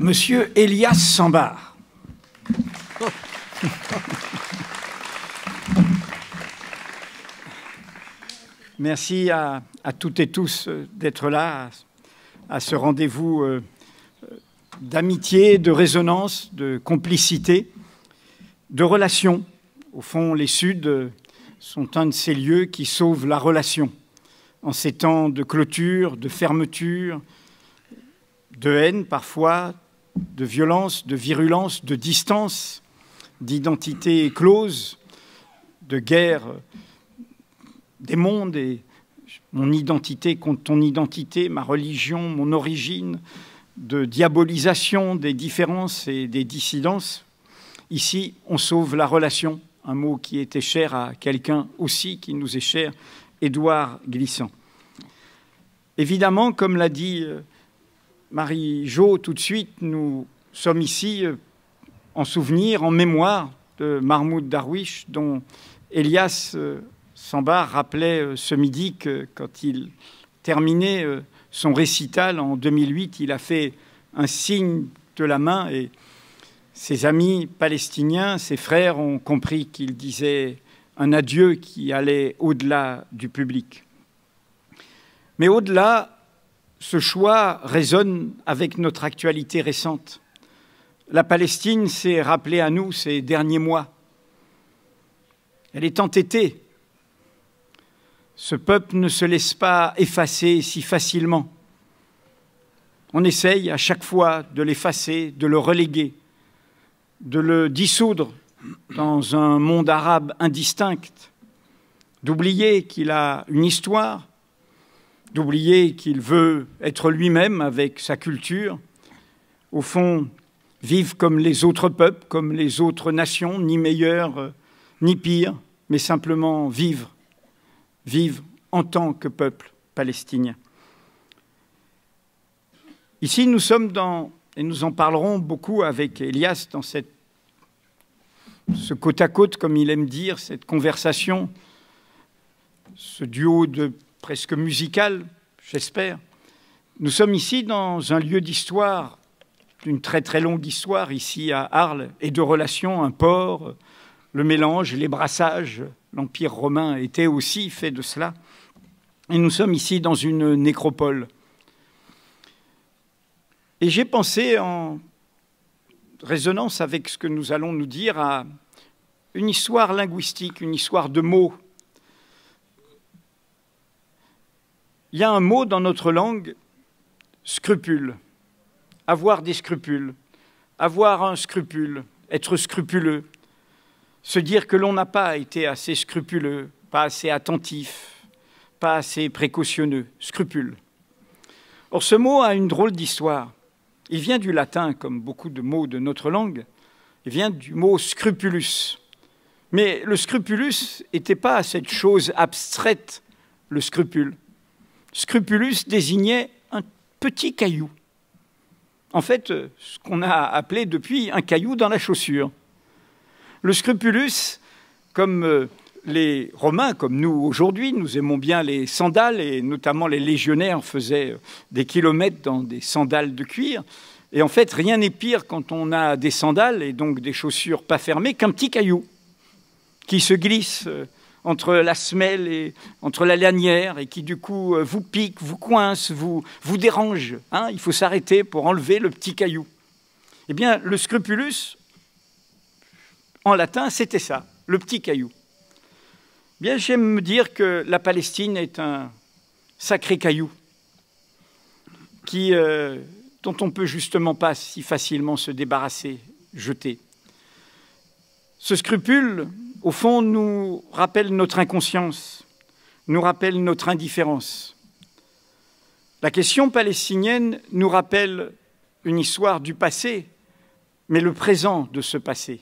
Monsieur Elias Sambar. Merci à toutes et tous d'être là, à ce rendez-vous d'amitié, de résonance, de complicité, de relations. Au fond, les Suds sont un de ces lieux qui sauvent la relation en ces temps de clôture, de fermeture, de haine parfois, de violence, de virulence, de distance, d'identité close, de guerre des mondes et mon identité contre ton identité, ma religion, mon origine, de diabolisation des différences et des dissidences. Ici, on sauve la relation, un mot qui était cher à quelqu'un aussi, qui nous est cher, Édouard Glissant. Évidemment, comme l'a dit Marie-Jo tout de suite, nous sommes ici en souvenir, en mémoire de Mahmoud Darwish, dont Elias Sambar rappelait ce midi que quand il terminait son récital en 2008, il a fait un signe de la main et ses amis palestiniens, ses frères, ont compris qu'il disait un adieu qui allait au-delà du public. Mais au-delà, ce choix résonne avec notre actualité récente. La Palestine s'est rappelée à nous ces derniers mois. Elle est entêtée. Ce peuple ne se laisse pas effacer si facilement. On essaye à chaque fois de l'effacer, de le reléguer, de le dissoudre dans un monde arabe indistinct, d'oublier qu'il a une histoire, d'oublier qu'il veut être lui-même avec sa culture, au fond, vivre comme les autres peuples, comme les autres nations, ni meilleurs ni pires, mais simplement vivre en tant que peuple palestinien. Ici, nous sommes et nous en parlerons beaucoup avec Elias dans ce côte à côte, comme il aime dire, cette conversation, ce duo presque musical, j'espère. Nous sommes ici dans un lieu d'histoire, d'une très très longue histoire, ici à Arles, et de relations, un port, le mélange, les brassages. L'Empire romain était aussi fait de cela. Et nous sommes ici dans une nécropole. Et j'ai pensé, en résonance avec ce que nous allons nous dire, à une histoire linguistique, une histoire de mots. Il y a un mot dans notre langue, scrupule, avoir des scrupules, avoir un scrupule, être scrupuleux, se dire que l'on n'a pas été assez scrupuleux, pas assez attentif, pas assez précautionneux, scrupule. Or, ce mot a une drôle d'histoire. Il vient du latin, comme beaucoup de mots de notre langue. Il vient du mot scrupulus. Mais le scrupulus n'était pas cette chose abstraite, le scrupule. Scrupulus désignait un petit caillou. En fait, ce qu'on a appelé depuis un caillou dans la chaussure. Le scrupulus, comme les Romains, comme nous aujourd'hui, nous aimons bien les sandales, et notamment les légionnaires faisaient des kilomètres dans des sandales de cuir. Et en fait, rien n'est pire quand on a des sandales, et donc des chaussures pas fermées, qu'un petit caillou qui se glisse entre la semelle et entre la lanière, et qui du coup vous pique, vous coince, vous dérange. Hein, il faut s'arrêter pour enlever le petit caillou. Eh bien, le scrupulus, en latin, c'était ça, le petit caillou. Bien, j'aime me dire que la Palestine est un sacré caillou dont on ne peut justement pas si facilement se débarrasser, jeter. Ce scrupule, au fond, nous rappelle notre inconscience, nous rappelle notre indifférence. La question palestinienne nous rappelle une histoire du passé, mais le présent de ce passé.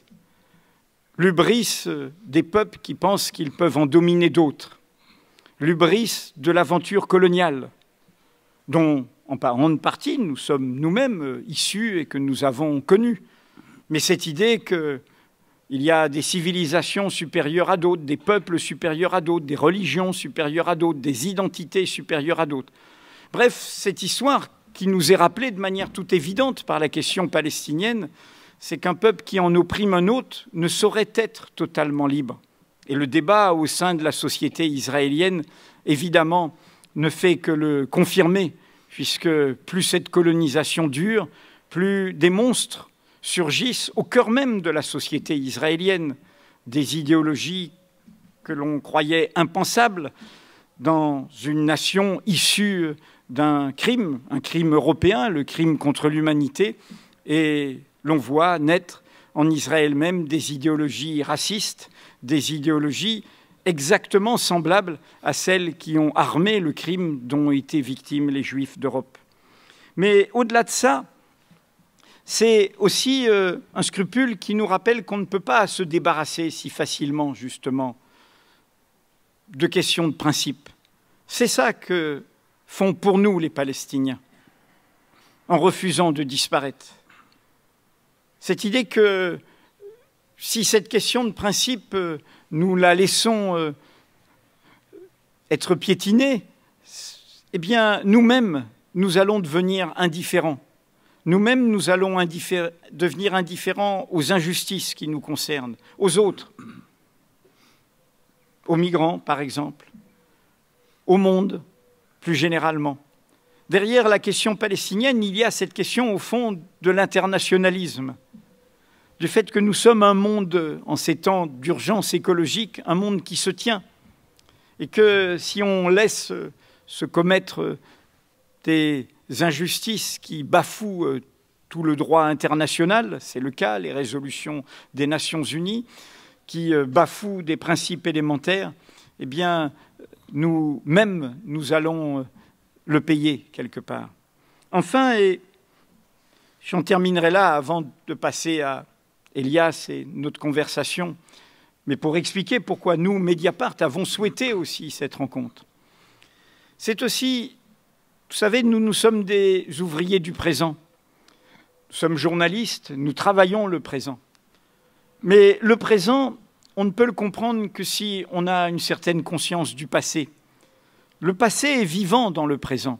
L'hubris des peuples qui pensent qu'ils peuvent en dominer d'autres. L'hubris de l'aventure coloniale, dont en grande partie nous sommes nous-mêmes issus et que nous avons connus. Mais cette idée qu'il y a des civilisations supérieures à d'autres, des peuples supérieurs à d'autres, des religions supérieures à d'autres, des identités supérieures à d'autres. Bref, cette histoire qui nous est rappelé de manière toute évidente par la question palestinienne, c'est qu'un peuple qui en opprime un autre ne saurait être totalement libre. Et le débat au sein de la société israélienne, évidemment, ne fait que le confirmer, puisque plus cette colonisation dure, plus des monstres surgissent au cœur même de la société israélienne, des idéologies que l'on croyait impensables dans une nation issue d'un crime, un crime européen, le crime contre l'humanité, et l'on voit naître en Israël même des idéologies racistes, des idéologies exactement semblables à celles qui ont armé le crime dont ont été victimes les Juifs d'Europe. Mais au-delà de ça, c'est aussi un scrupule qui nous rappelle qu'on ne peut pas se débarrasser si facilement, justement, de questions de principe. C'est ça que font pour nous les Palestiniens, en refusant de disparaître. Cette idée que si cette question de principe, nous la laissons être piétinée, eh bien, nous-mêmes, nous allons devenir indifférents. Nous-mêmes, nous allons devenir indifférents aux injustices qui nous concernent, aux autres, aux migrants, par exemple, au monde, plus généralement. Derrière la question palestinienne, il y a cette question, au fond, de l'internationalisme, du fait que nous sommes un monde, en ces temps d'urgence écologique, un monde qui se tient, et que si on laisse se commettre des injustices qui bafouent tout le droit international, c'est le cas, les résolutions des Nations Unies, qui bafouent des principes élémentaires, eh bien, nous-mêmes, nous allons le payer quelque part. Enfin, et j'en terminerai là avant de passer à Elias et notre conversation, mais pour expliquer pourquoi nous, Mediapart, avons souhaité aussi cette rencontre. C'est aussi, vous savez, nous sommes des ouvriers du présent. Nous sommes journalistes, nous travaillons le présent. Mais le présent, on ne peut le comprendre que si on a une certaine conscience du passé. Le passé est vivant dans le présent.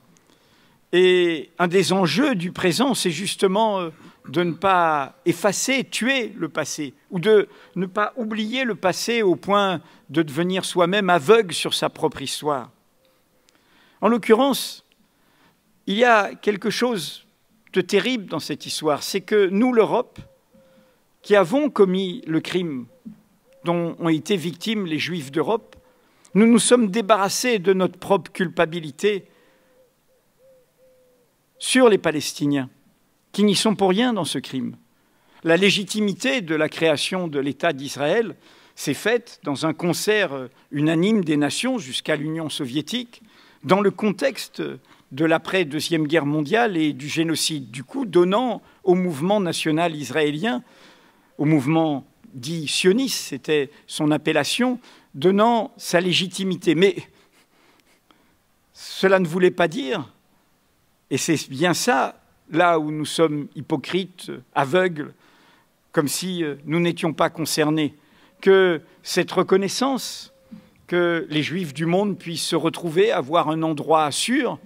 Et un des enjeux du présent, c'est justement de ne pas effacer, tuer le passé, ou de ne pas oublier le passé au point de devenir soi-même aveugle sur sa propre histoire. En l'occurrence, il y a quelque chose de terrible dans cette histoire, c'est que nous, l'Europe, qui avons commis le crime dont ont été victimes les Juifs d'Europe, nous nous sommes débarrassés de notre propre culpabilité sur les Palestiniens, qui n'y sont pour rien dans ce crime. La légitimité de la création de l'État d'Israël s'est faite dans un concert unanime des nations jusqu'à l'Union soviétique, dans le contexte de l'après-Deuxième Guerre mondiale et du génocide, du coup donnant au mouvement national israélien, au mouvement dit sioniste, c'était son appellation, donnant sa légitimité. Mais cela ne voulait pas dire, et c'est bien ça, là où nous sommes hypocrites, aveugles, comme si nous n'étions pas concernés, que cette reconnaissance, que les Juifs du monde puissent se retrouver, avoir un endroit sûr,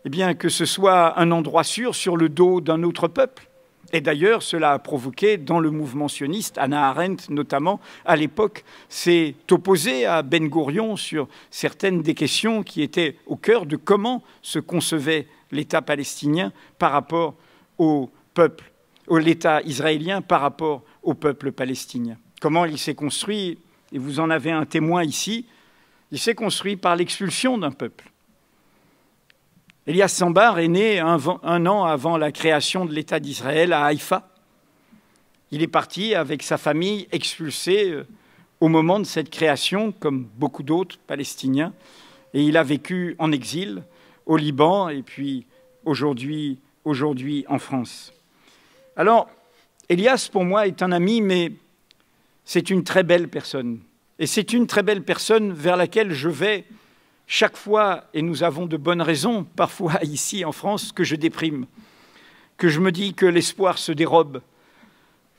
eh bien que ce soit un endroit sûr sur le dos d'un autre peuple. Et d'ailleurs, cela a provoqué, dans le mouvement sioniste, Hannah Arendt notamment, à l'époque, s'est opposée à Ben Gourion sur certaines des questions qui étaient au cœur de comment se concevait l'État palestinien par rapport au peuple, l'État israélien par rapport au peuple palestinien. Comment il s'est construit, et vous en avez un témoin ici, il s'est construit par l'expulsion d'un peuple. Elias Sambar est né un an avant la création de l'État d'Israël à Haïfa. Il est parti avec sa famille expulsé au moment de cette création, comme beaucoup d'autres Palestiniens, et il a vécu en exil au Liban et puis aujourd'hui en France. Alors, Elias, pour moi, est un ami, mais c'est une très belle personne. Et c'est une très belle personne vers laquelle je vais chaque fois, et nous avons de bonnes raisons, parfois ici en France, que je déprime, que je me dis que l'espoir se dérobe,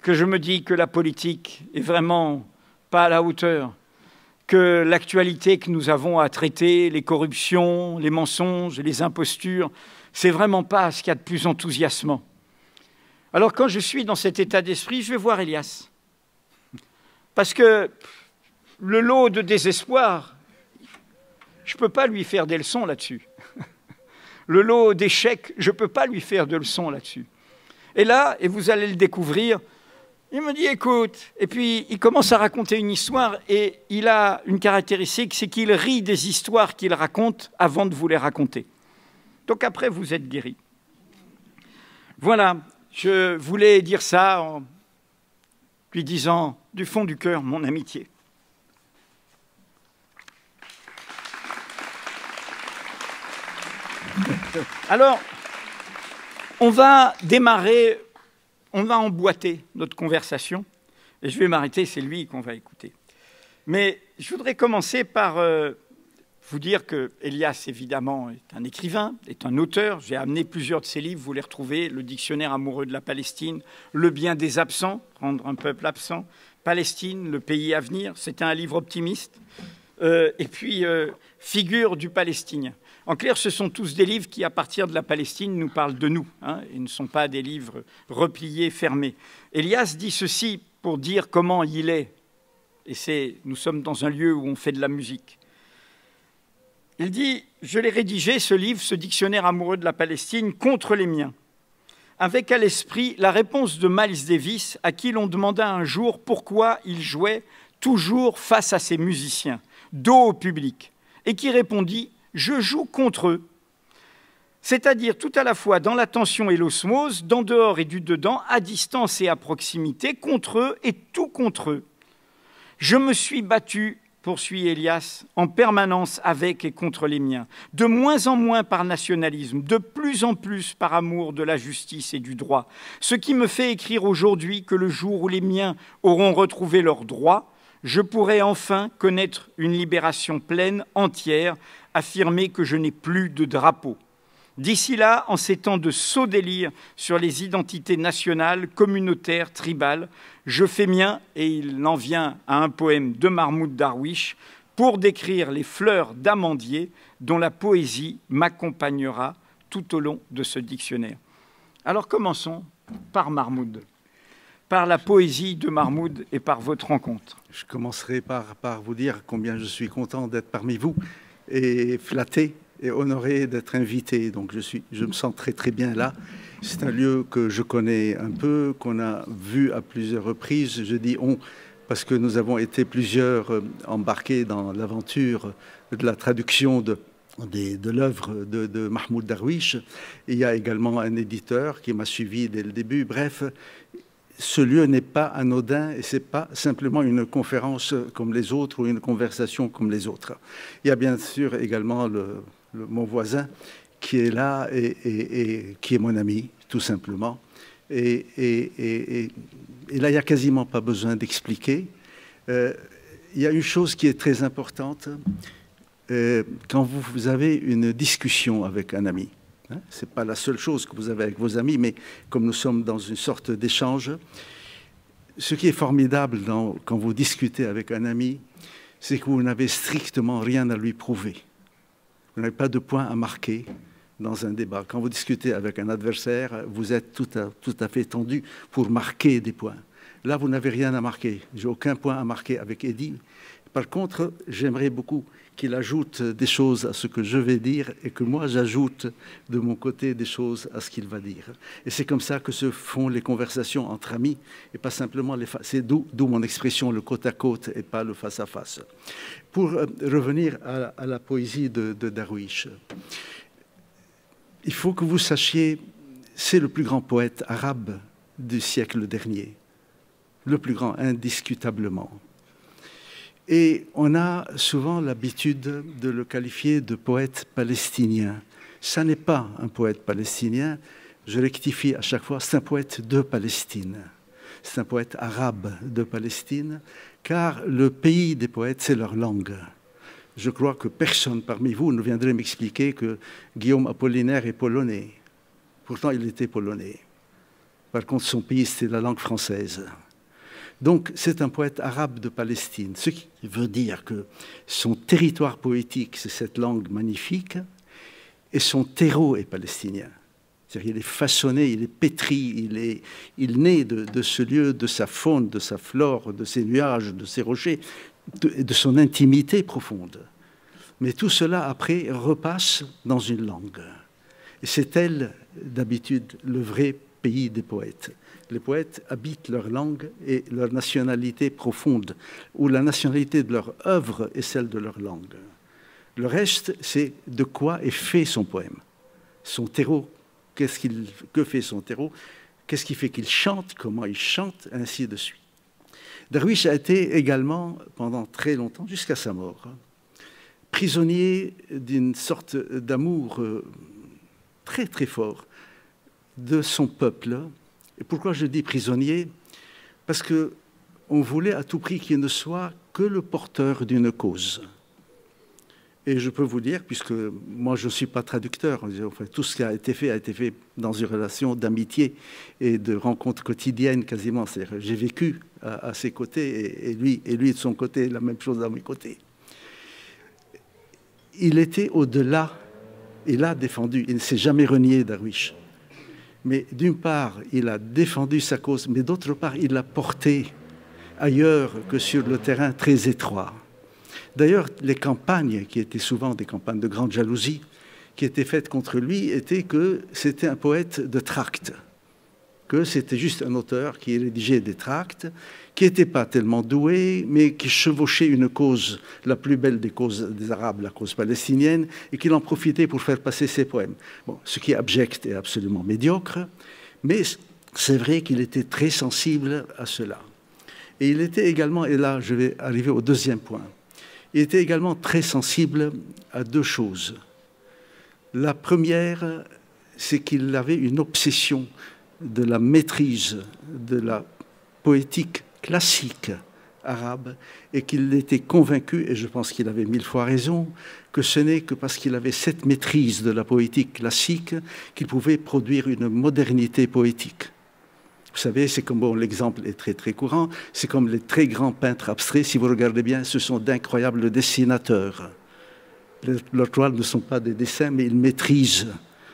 que je me dis que la politique est vraiment pas à la hauteur, que l'actualité que nous avons à traiter, les corruptions, les mensonges et les impostures, c'est vraiment pas ce qu'il y a de plus enthousiasmant. Alors quand je suis dans cet état d'esprit, je vais voir Elias. Parce que le lot de désespoir, je ne peux pas lui faire des leçons là-dessus. Le lot d'échecs, je ne peux pas lui faire de leçons là-dessus. Et là, et vous allez le découvrir, il me dit, écoute, et puis il commence à raconter une histoire, et il a une caractéristique, c'est qu'il rit des histoires qu'il raconte avant de vous les raconter. Donc après, vous êtes guéri. Voilà, je voulais dire ça en lui disant du fond du cœur mon amitié. Alors, on va démarrer, on va emboîter notre conversation, et je vais m'arrêter, c'est lui qu'on va écouter. Mais je voudrais commencer par vous dire que Elias, évidemment, est un écrivain, est un auteur. J'ai amené plusieurs de ses livres, vous les retrouvez, Le dictionnaire amoureux de la Palestine, Le bien des absents, rendre un peuple absent, Palestine, le pays à venir, c'était un livre optimiste, et puis Figure du Palestinien. En clair, ce sont tous des livres qui, à partir de la Palestine, nous parlent de nous, hein, et ne sont pas des livres repliés, fermés. Elias dit ceci pour dire comment il est, et nous sommes dans un lieu où on fait de la musique. Il dit « Je l'ai rédigé, ce livre, ce dictionnaire amoureux de la Palestine, contre les miens, avec à l'esprit la réponse de Miles Davis, à qui l'on demanda un jour pourquoi il jouait toujours face à ses musiciens, dos au public, et qui répondit « Je joue contre eux ». C'est-à-dire tout à la fois dans l'attention et l'osmose, dans dehors et du dedans, à distance et à proximité, contre eux et tout contre eux. Je me suis battu, poursuit Elias, en permanence avec et contre les miens, de moins en moins par nationalisme, de plus en plus par amour de la justice et du droit, ce qui me fait écrire aujourd'hui que le jour où les miens auront retrouvé leurs droits, je pourrai enfin connaître une libération pleine, entière, affirmer que je n'ai plus de drapeau. D'ici là, en ces temps de sot délire sur les identités nationales, communautaires, tribales, je fais mien, et il en vient à un poème de Mahmoud Darwish, pour décrire les fleurs d'amandier dont la poésie m'accompagnera tout au long de ce dictionnaire. Alors commençons par Mahmoud, par la poésie de Mahmoud et par votre rencontre. Je commencerai par vous dire combien je suis content d'être parmi vous et flatté et honoré d'être invité. Donc je me sens très très bien là. C'est un lieu que je connais un peu, qu'on a vu à plusieurs reprises. Je dis on parce que nous avons été plusieurs embarqués dans l'aventure de la traduction de l'œuvre de Mahmoud Darwish. Il y a également un éditeur qui m'a suivi dès le début. Bref, ce lieu n'est pas anodin et ce n'est pas simplement une conférence comme les autres ou une conversation comme les autres. Il y a bien sûr également mon voisin qui est là et qui est mon ami, tout simplement. Et là, il n'y a quasiment pas besoin d'expliquer. Il y a une chose qui est très importante. Quand vous avez une discussion avec un ami, hein, ce n'est pas la seule chose que vous avez avec vos amis, mais comme nous sommes dans une sorte d'échange, ce qui est formidable quand vous discutez avec un ami, c'est que vous n'avez strictement rien à lui prouver. Vous n'avez pas de point à marquer dans un débat. Quand vous discutez avec un adversaire, vous êtes tout à fait tendu pour marquer des points. Là, vous n'avez rien à marquer. Je n'ai aucun point à marquer avec Eddy. Par contre, j'aimerais beaucoup qu'il ajoute des choses à ce que je vais dire et que moi, j'ajoute de mon côté des choses à ce qu'il va dire. Et c'est comme ça que se font les conversations entre amis et pas simplement c'est d'où mon expression, le côte à côte et pas le face à face. Pour revenir à la poésie de Darwish, il faut que vous sachiez, c'est le plus grand poète arabe du siècle dernier, le plus grand, indiscutablement. Et on a souvent l'habitude de le qualifier de poète palestinien. Ça n'est pas un poète palestinien, je rectifie à chaque fois, c'est un poète de Palestine. C'est un poète arabe de Palestine, car le pays des poètes, c'est leur langue. Je crois que personne parmi vous ne viendrait m'expliquer que Guillaume Apollinaire est polonais. Pourtant, il était polonais. Par contre, son pays, c'était la langue française. Donc c'est un poète arabe de Palestine, ce qui veut dire que son territoire poétique, c'est cette langue magnifique, et son terreau est palestinien. C'est-à-dire qu'il est façonné, il est pétri, il naît de ce lieu, de sa faune, de sa flore, de ses nuages, de ses rochers, de son intimité profonde. Mais tout cela, après, repasse dans une langue. Et c'est elle, d'habitude, le vrai pays des poètes. Les poètes habitent leur langue et leur nationalité profonde, ou la nationalité de leur œuvre est celle de leur langue. Le reste, c'est de quoi est fait son poème. Son terreau, que fait son terreau, qu'est-ce qui fait qu'il chante, comment il chante, ainsi de suite. Darwish a été également, pendant très longtemps, jusqu'à sa mort, prisonnier d'une sorte d'amour très très fort de son peuple. Et pourquoi je dis prisonnier? Parce qu'on voulait à tout prix qu'il ne soit que le porteur d'une cause. Et je peux vous dire, puisque moi je ne suis pas traducteur, enfin, tout ce qui a été fait dans une relation d'amitié et de rencontre quotidienne quasiment. C'est-à-dire, j'ai vécu à ses côtés et lui de son côté, la même chose à mes côtés. Il était au-delà, il a défendu, il ne s'est jamais renié Darwish. Mais d'une part, il a défendu sa cause, mais d'autre part, il l'a porté ailleurs que sur le terrain très étroit. D'ailleurs, les campagnes, qui étaient souvent des campagnes de grande jalousie, qui étaient faites contre lui, étaient que c'était un poète de tracts, que c'était juste un auteur qui rédigeait des tracts, qui n'était pas tellement doué, mais qui chevauchait une cause, la plus belle des causes des Arabes, la cause palestinienne, et qu'il en profitait pour faire passer ses poèmes. Bon, ce qui est abject et absolument médiocre, mais c'est vrai qu'il était très sensible à cela. Et il était également, et là je vais arriver au deuxième point, il était également très sensible à deux choses. La première, c'est qu'il avait une obsession de la maîtrise de la poétique classique arabe et qu'il était convaincu, et je pense qu'il avait 1000 fois raison, que ce n'est que parce qu'il avait cette maîtrise de la poétique classique qu'il pouvait produire une modernité poétique. Vous savez, c'est comme, bon, l'exemple est très très courant, c'est comme les très grands peintres abstraits, si vous regardez bien, ce sont d'incroyables dessinateurs. Leurs toiles ne sont pas des dessins, mais ils maîtrisent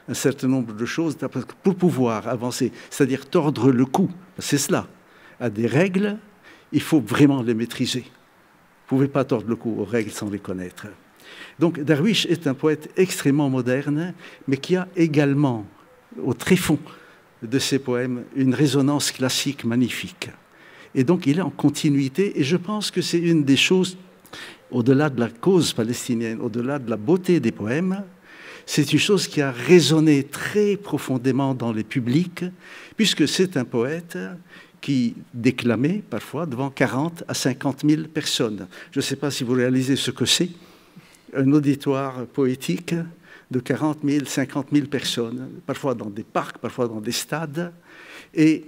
un certain nombre de choses pour pouvoir avancer, c'est-à-dire tordre le cou, c'est cela. À des règles, il faut vraiment les maîtriser. Vous ne pouvez pas tordre le cou aux règles sans les connaître. Donc Darwish est un poète extrêmement moderne, mais qui a également, au tréfonds de ses poèmes, une résonance classique magnifique. Et donc il est en continuité, et je pense que c'est une des choses, au-delà de la cause palestinienne, au-delà de la beauté des poèmes, c'est une chose qui a résonné très profondément dans les publics, puisque c'est un poète qui déclamait parfois devant 40 à 50 000 personnes. Je ne sais pas si vous réalisez ce que c'est, un auditoire poétique de 40 000, 50 000 personnes, parfois dans des parcs, parfois dans des stades. Et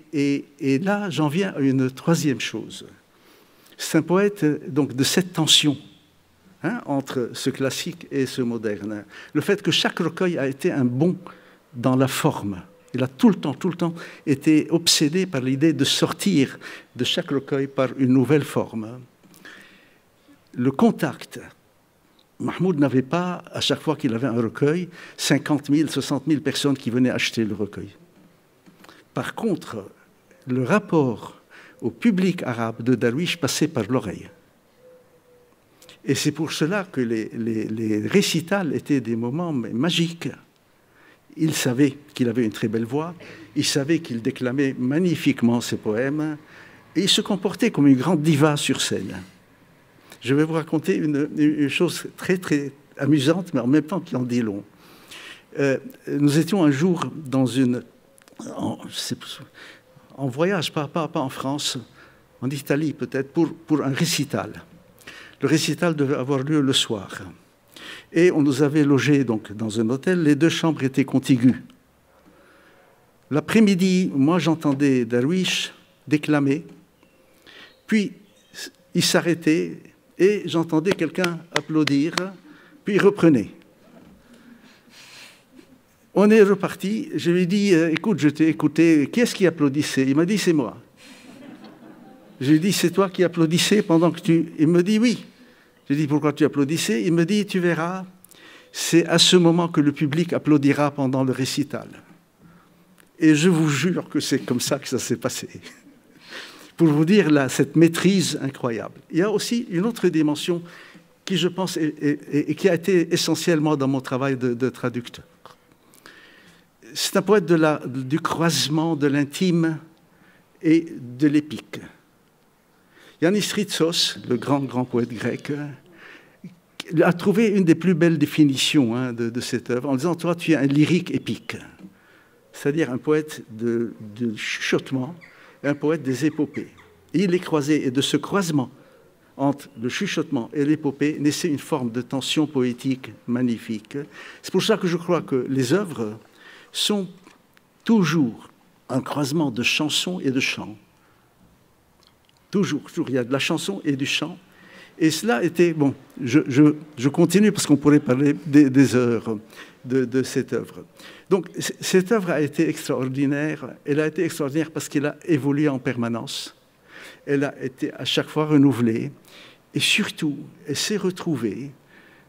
là, j'en viens à une troisième chose. C'est un poète donc, de cette tension entre ce classique et ce moderne. Le fait que chaque recueil a été un bond dans la forme. Il a tout le temps été obsédé par l'idée de sortir de chaque recueil par une nouvelle forme. Le contact. Mahmoud n'avait pas, à chaque fois qu'il avait un recueil, 50 000, 60 000 personnes qui venaient acheter le recueil. Par contre, le rapport au public arabe de Darwish passait par l'oreille. Et c'est pour cela que les récitals étaient des moments magiques. Il savait qu'il avait une très belle voix, il savait qu'il déclamait magnifiquement ses poèmes, et il se comportait comme une grande diva sur scène. Je vais vous raconter une chose très, très amusante, mais en même temps qui en dit long. Nous étions un jour en voyage, pas en France, en Italie peut-être, pour un récital. Le récital devait avoir lieu le soir. Et on nous avait logés donc, dans un hôtel, les deux chambres étaient contiguës. L'après-midi, moi j'entendais Darwish déclamer, puis il s'arrêtait et j'entendais quelqu'un applaudir, puis il reprenait. On est reparti, je lui ai dit, écoute, je t'ai écouté, qui est-ce qui applaudissait? Il m'a dit, c'est moi. Je lui dis, c'est toi qui applaudissais pendant que tu... Il me dit, oui. Je lui dis, pourquoi tu applaudissais? Il me dit, tu verras, c'est à ce moment que le public applaudira pendant le récital. Et je vous jure que c'est comme ça que ça s'est passé. Pour vous dire, là, cette maîtrise incroyable. Il y a aussi une autre dimension qui, je pense, et qui a été essentiellement dans mon travail de traducteur. C'est un poète du croisement de l'intime et de l'épique. Yannis Ritsos, le grand poète grec, a trouvé une des plus belles définitions de cette œuvre en disant « Toi, tu es un lyrique épique », c'est-à-dire un poète de chuchotement et un poète des épopées. Et il les croisait, et de ce croisement entre le chuchotement et l'épopée naissait une forme de tension poétique magnifique. C'est pour ça que je crois que les œuvres sont toujours un croisement de chansons et de chants. Toujours, il y a de la chanson et du chant. Et cela était... Bon, je continue parce qu'on pourrait parler des heures de cette œuvre. Donc, cette œuvre a été extraordinaire. Elle a été extraordinaire parce qu'elle a évolué en permanence. Elle a été à chaque fois renouvelée. Et surtout, elle s'est retrouvée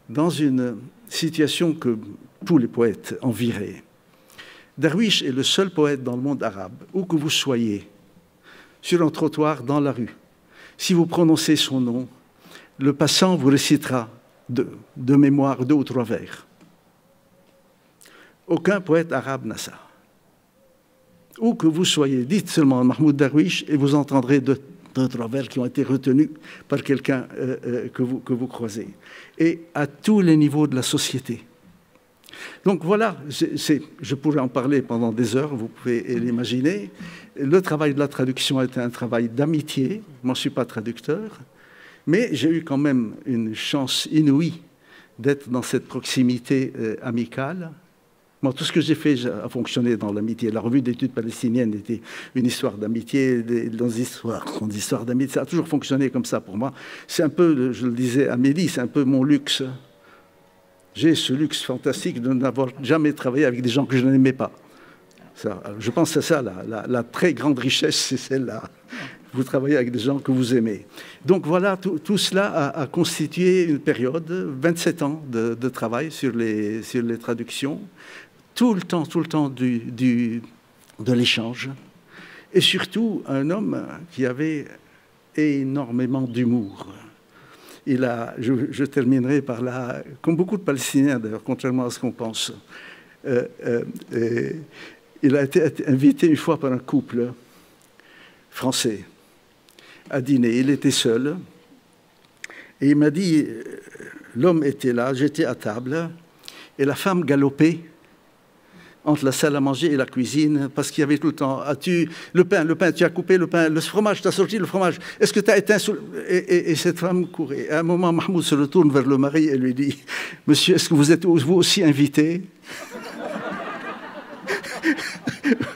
dans une situation que tous les poètes envieraient. Darwish est le seul poète dans le monde arabe, où que vous soyez, sur un trottoir, dans la rue. Si vous prononcez son nom, le passant vous récitera de mémoire 2 ou 3 vers. Aucun poète arabe n'a ça. Où que vous soyez, dites seulement Mahmoud Darwish et vous entendrez 2 ou 3 vers qui ont été retenus par quelqu'un que vous croisez. Et à tous les niveaux de la société. Donc voilà, je pourrais en parler pendant des heures, vous pouvez l'imaginer. Le travail de la traduction est un travail d'amitié. Moi, je ne suis pas traducteur, mais j'ai eu quand même une chance inouïe d'être dans cette proximité amicale. Moi, tout ce que j'ai fait a fonctionné dans l'amitié. La revue d'études palestiniennes était une histoire d'amitié, des histoires d'amitié. Ça a toujours fonctionné comme ça pour moi. C'est un peu, je le disais à Amélie, c'est un peu mon luxe. J'ai ce luxe fantastique de n'avoir jamais travaillé avec des gens que je n'aimais pas. Ça, je pense que c'est ça, la très grande richesse, c'est celle-là. Vous travaillez avec des gens que vous aimez. Donc voilà, tout cela a constitué une période, 27 ans de travail sur les traductions, tout le temps de l'échange, et surtout un homme qui avait énormément d'humour. Je terminerai par là, comme beaucoup de Palestiniens d'ailleurs, contrairement à ce qu'on pense. Il a été invité une fois par un couple français à dîner. Il était seul. Et il m'a dit, l'homme était là, j'étais à table, et la femme galopait entre la salle à manger et la cuisine, parce qu'il y avait tout le temps, le pain, tu as coupé le pain, le fromage, tu as sorti le fromage, est-ce que tu as éteint... Et cette femme courait. À un moment, Mahmoud se retourne vers le mari et lui dit, « Monsieur, est-ce que vous êtes vous aussi invité ?»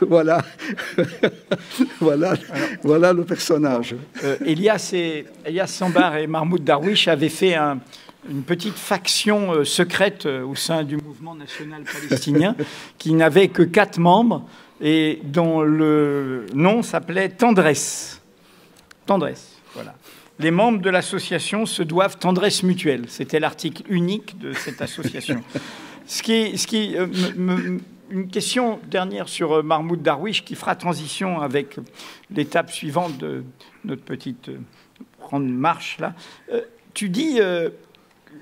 Voilà. Voilà le personnage. Elias Sambar et Mahmoud Darwish avaient fait une petite faction secrète au sein du mouvement national palestinien qui n'avait que 4 membres et dont le nom s'appelait Tendresse. Tendresse, voilà. Les membres de l'association se doivent tendresse mutuelle. C'était l'article unique de cette association. Une question dernière sur Mahmoud Darwish qui fera transition avec l'étape suivante de notre petite grande marche là. Tu dis,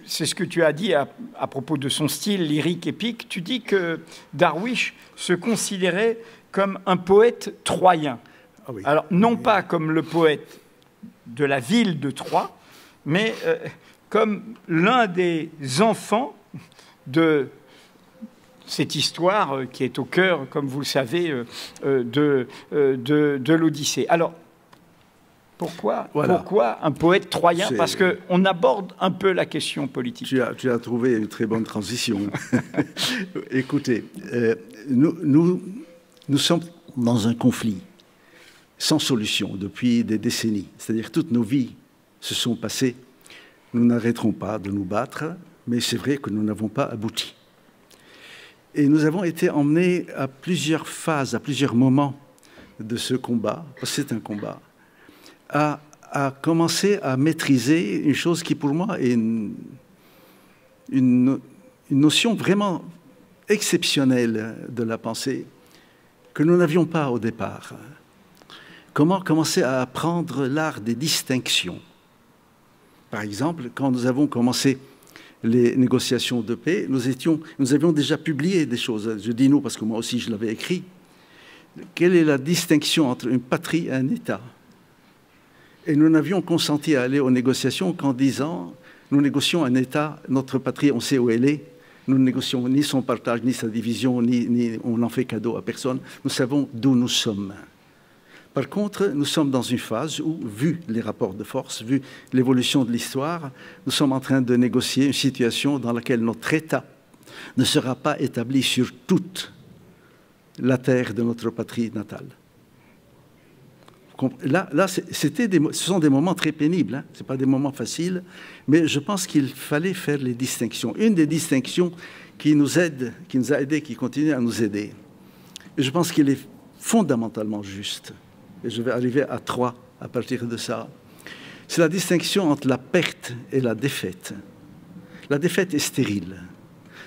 c'est ce que tu as dit à propos de son style lyrique épique, tu dis que Darwish se considérait comme un poète troyen. Ah oui. Alors, non pas comme le poète de la ville de Troie, mais comme l'un des enfants de cette histoire qui est au cœur, comme vous le savez, de l'Odyssée. Alors, pourquoi un poète troyen? Parce qu'on aborde un peu la question politique. Tu as trouvé une très bonne transition. Écoutez, nous sommes dans un conflit sans solution depuis des décennies. C'est-à-dire toutes nos vies se sont passées. Nous n'arrêterons pas de nous battre, mais c'est vrai que nous n'avons pas abouti. Et nous avons été emmenés à plusieurs phases, à plusieurs moments de ce combat, parce que c'est un combat, à commencer à maîtriser une chose qui, pour moi, est une notion vraiment exceptionnelle de la pensée que nous n'avions pas au départ. Comment commencer à apprendre l'art des distinctions. Par exemple, quand nous avons commencé les négociations de paix, nous avions déjà publié des choses. Je dis nous parce que moi aussi je l'avais écrit. Quelle est la distinction entre une patrie et un État? Et nous n'avions consenti à aller aux négociations qu'en disant nous négocions un État, notre patrie, on sait où elle est. Nous ne négocions ni son partage, ni sa division, ni on n'en fait cadeau à personne. Nous savons d'où nous sommes. Par contre, nous sommes dans une phase où, vu les rapports de force, vu l'évolution de l'histoire, nous sommes en train de négocier une situation dans laquelle notre État ne sera pas établi sur toute la terre de notre patrie natale. Là ce sont des moments très pénibles, hein. Ce ne sont pas des moments faciles, mais je pense qu'il fallait faire les distinctions. Une des distinctions qui nous a aidés, qui continue à nous aider, et je pense qu'il est fondamentalement juste, et je vais arriver à 3 à partir de ça, c'est la distinction entre la perte et la défaite. La défaite est stérile.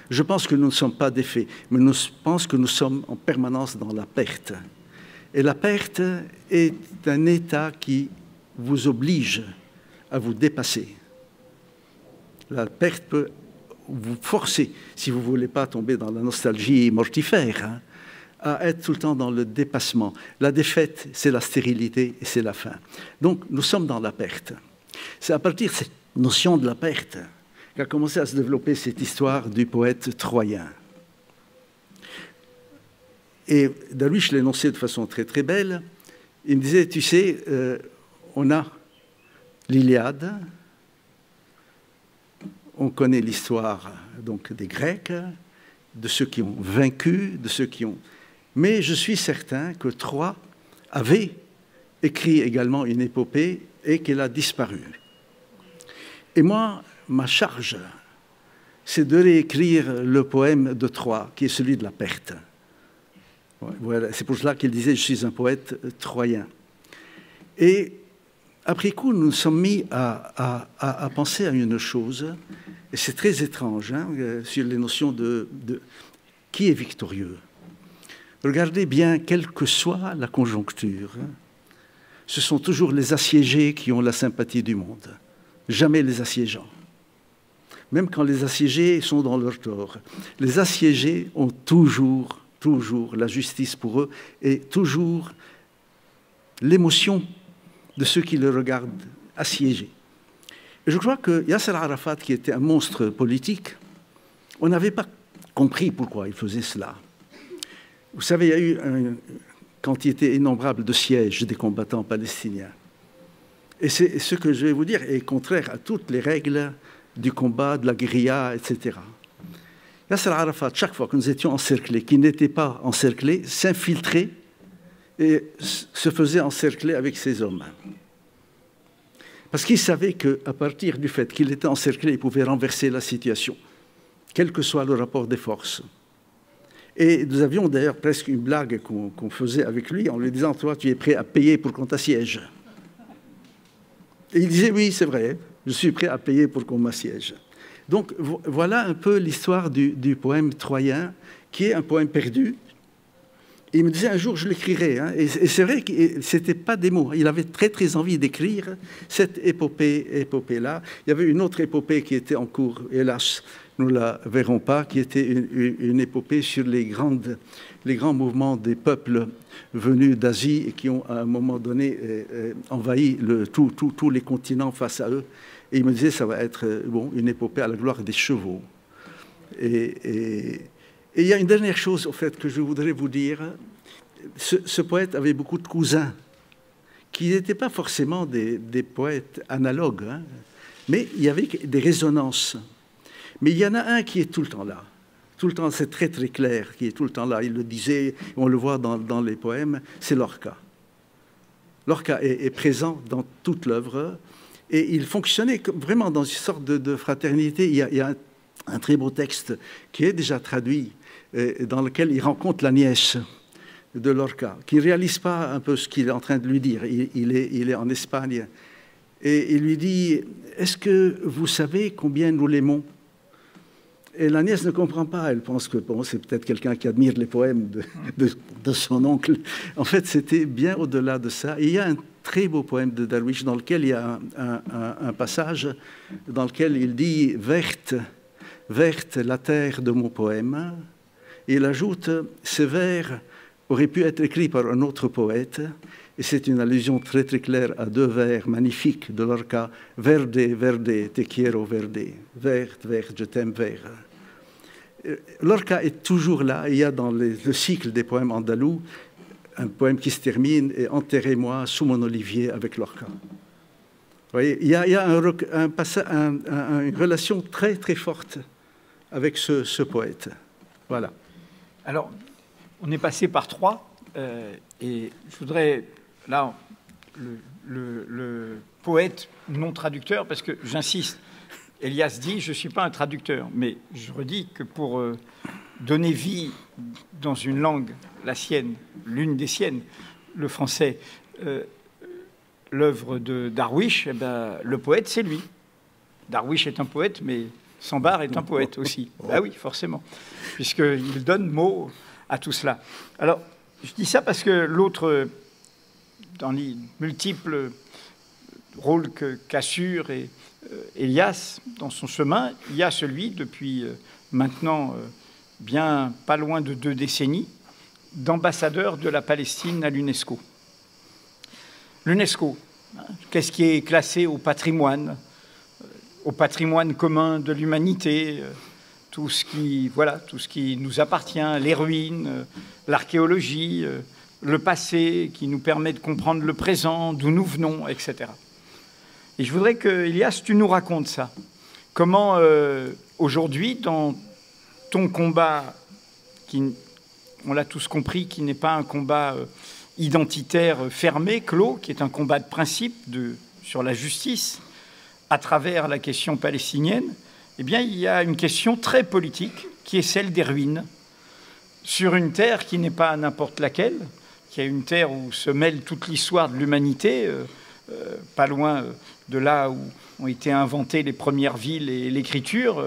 Je pense que nous ne sommes pas défaits, mais je pense que nous sommes en permanence dans la perte. Et la perte est un état qui vous oblige à vous dépasser. La perte peut vous forcer, si vous ne voulez pas tomber dans la nostalgie mortifère, hein, à être tout le temps dans le dépassement. La défaite, c'est la stérilité et c'est la fin. Donc, nous sommes dans la perte. C'est à partir de cette notion de la perte qu'a commencé à se développer cette histoire du poète troyen. Et Darwish l'énonçait de façon très très belle. Il me disait, tu sais, on a l'Iliade, on connaît l'histoire donc des Grecs, de ceux qui ont vaincu, de ceux qui ont... Mais je suis certain que Troie avait écrit également une épopée et qu'elle a disparu. Et moi, ma charge, c'est de réécrire le poème de Troie, qui est celui de la perte. Voilà, c'est pour cela qu'il disait « Je suis un poète troyen ». Et après coup, nous nous sommes mis à penser à une chose, et c'est très étrange, hein, sur les notions de qui est victorieux. Regardez bien, quelle que soit la conjoncture, ce sont toujours les assiégés qui ont la sympathie du monde, jamais les assiégeants. Même quand les assiégés sont dans leur tort, les assiégés ont toujours la justice pour eux et toujours l'émotion de ceux qui le regardent assiégé. Et je crois que Yasser Arafat, qui était un monstre politique, on n'avait pas compris pourquoi il faisait cela. Vous savez, il y a eu une quantité innombrable de sièges des combattants palestiniens. Et ce que je vais vous dire est contraire à toutes les règles du combat, de la guérilla, etc. Yasser Arafat, chaque fois que nous étions encerclés, qui n'étaient pas encerclés, s'infiltrait et se faisait encercler avec ses hommes. Parce qu'il savait qu'à partir du fait qu'il était encerclé, il pouvait renverser la situation, quel que soit le rapport des forces. Et nous avions d'ailleurs presque une blague qu'on faisait avec lui en lui disant « Toi, tu es prêt à payer pour qu'on t'assiège ?» Et il disait « Oui, c'est vrai, je suis prêt à payer pour qu'on m'assiège. » Donc voilà un peu l'histoire du poème troyen, qui est un poème perdu. Et il me disait un jour je l'écrirai, hein, et c'est vrai que ce n'était pas des mots. Il avait très très envie d'écrire cette épopée-là. Il y avait une autre épopée qui était en cours, hélas, nous ne la verrons pas, qui était une épopée sur les grands mouvements des peuples venus d'Asie et qui ont à un moment donné envahi tous les continents face à eux. Et il me disait, ça va être une épopée à la gloire des chevaux. Et il y a une dernière chose, au fait, que je voudrais vous dire. Ce poète avait beaucoup de cousins, qui n'étaient pas forcément des poètes analogues, hein, mais il y avait des résonances. Mais il y en a un qui est tout le temps là. Tout le temps, c'est très très clair, qui est tout le temps là. Il le disait, on le voit dans les poèmes, c'est Lorca. Lorca est présent dans toute l'œuvre. Et il fonctionnait vraiment dans une sorte de fraternité. Il y a un très beau texte qui est déjà traduit, dans lequel il rencontre la nièce de Lorca, qui ne réalise pas un peu ce qu'il est en train de lui dire. Il est en Espagne. Et il lui dit, est-ce que vous savez combien nous l'aimons? Et la nièce ne comprend pas. Elle pense que bon, c'est peut-être quelqu'un qui admire les poèmes de son oncle. En fait, c'était bien au-delà de ça. Et il y a un très beau poème de Darwish dans lequel il y a un passage dans lequel il dit « Verte, verte la terre de mon poème ». Et il ajoute « Ces vers auraient pu être écrits par un autre poète ». Et c'est une allusion très très claire à deux vers magnifiques de Lorca. « Verde, verde, te quiero verde ». « Verte, verte, je t'aime vert ». Lorca est toujours là. Il y a dans le cycle des poèmes andalous un poème qui se termine et « Enterrez-moi sous mon olivier avec Lorca ». Vous voyez, il y a une relation très très forte avec ce poète. Voilà. Alors, on est passé par trois, et je voudrais, là, le poète non traducteur, parce que j'insiste, Elias dit « je ne suis pas un traducteur », mais je redis que pour donner vie dans une langue, la sienne, l'une des siennes, le français, l'œuvre de Darwish, eh ben, le poète, c'est lui. Darwish est un poète, mais Sambar est un poète aussi. Ah oui, forcément, puisqu'il donne mot à tout cela. Alors, je dis ça parce que l'autre, dans les multiples rôles qu'assure Elias dans son chemin, il y a celui, depuis maintenant bien pas loin de 2 décennies, d'ambassadeur de la Palestine à l'UNESCO. L'UNESCO, qu'est-ce qui est classé au patrimoine commun de l'humanité, tout ce qui nous appartient, les ruines, l'archéologie, le passé qui nous permet de comprendre le présent, d'où nous venons, etc. Et je voudrais que, Elias, tu nous racontes ça. Comment, aujourd'hui, dans ton combat, qui, on l'a tous compris, qui n'est pas un combat identitaire fermé, clos, qui est un combat de principe sur la justice, à travers la question palestinienne, eh bien, il y a une question très politique, qui est celle des ruines, sur une terre qui n'est pas n'importe laquelle, qui est une terre où se mêle toute l'histoire de l'humanité, pas loin de là où ont été inventées les premières villes et l'écriture,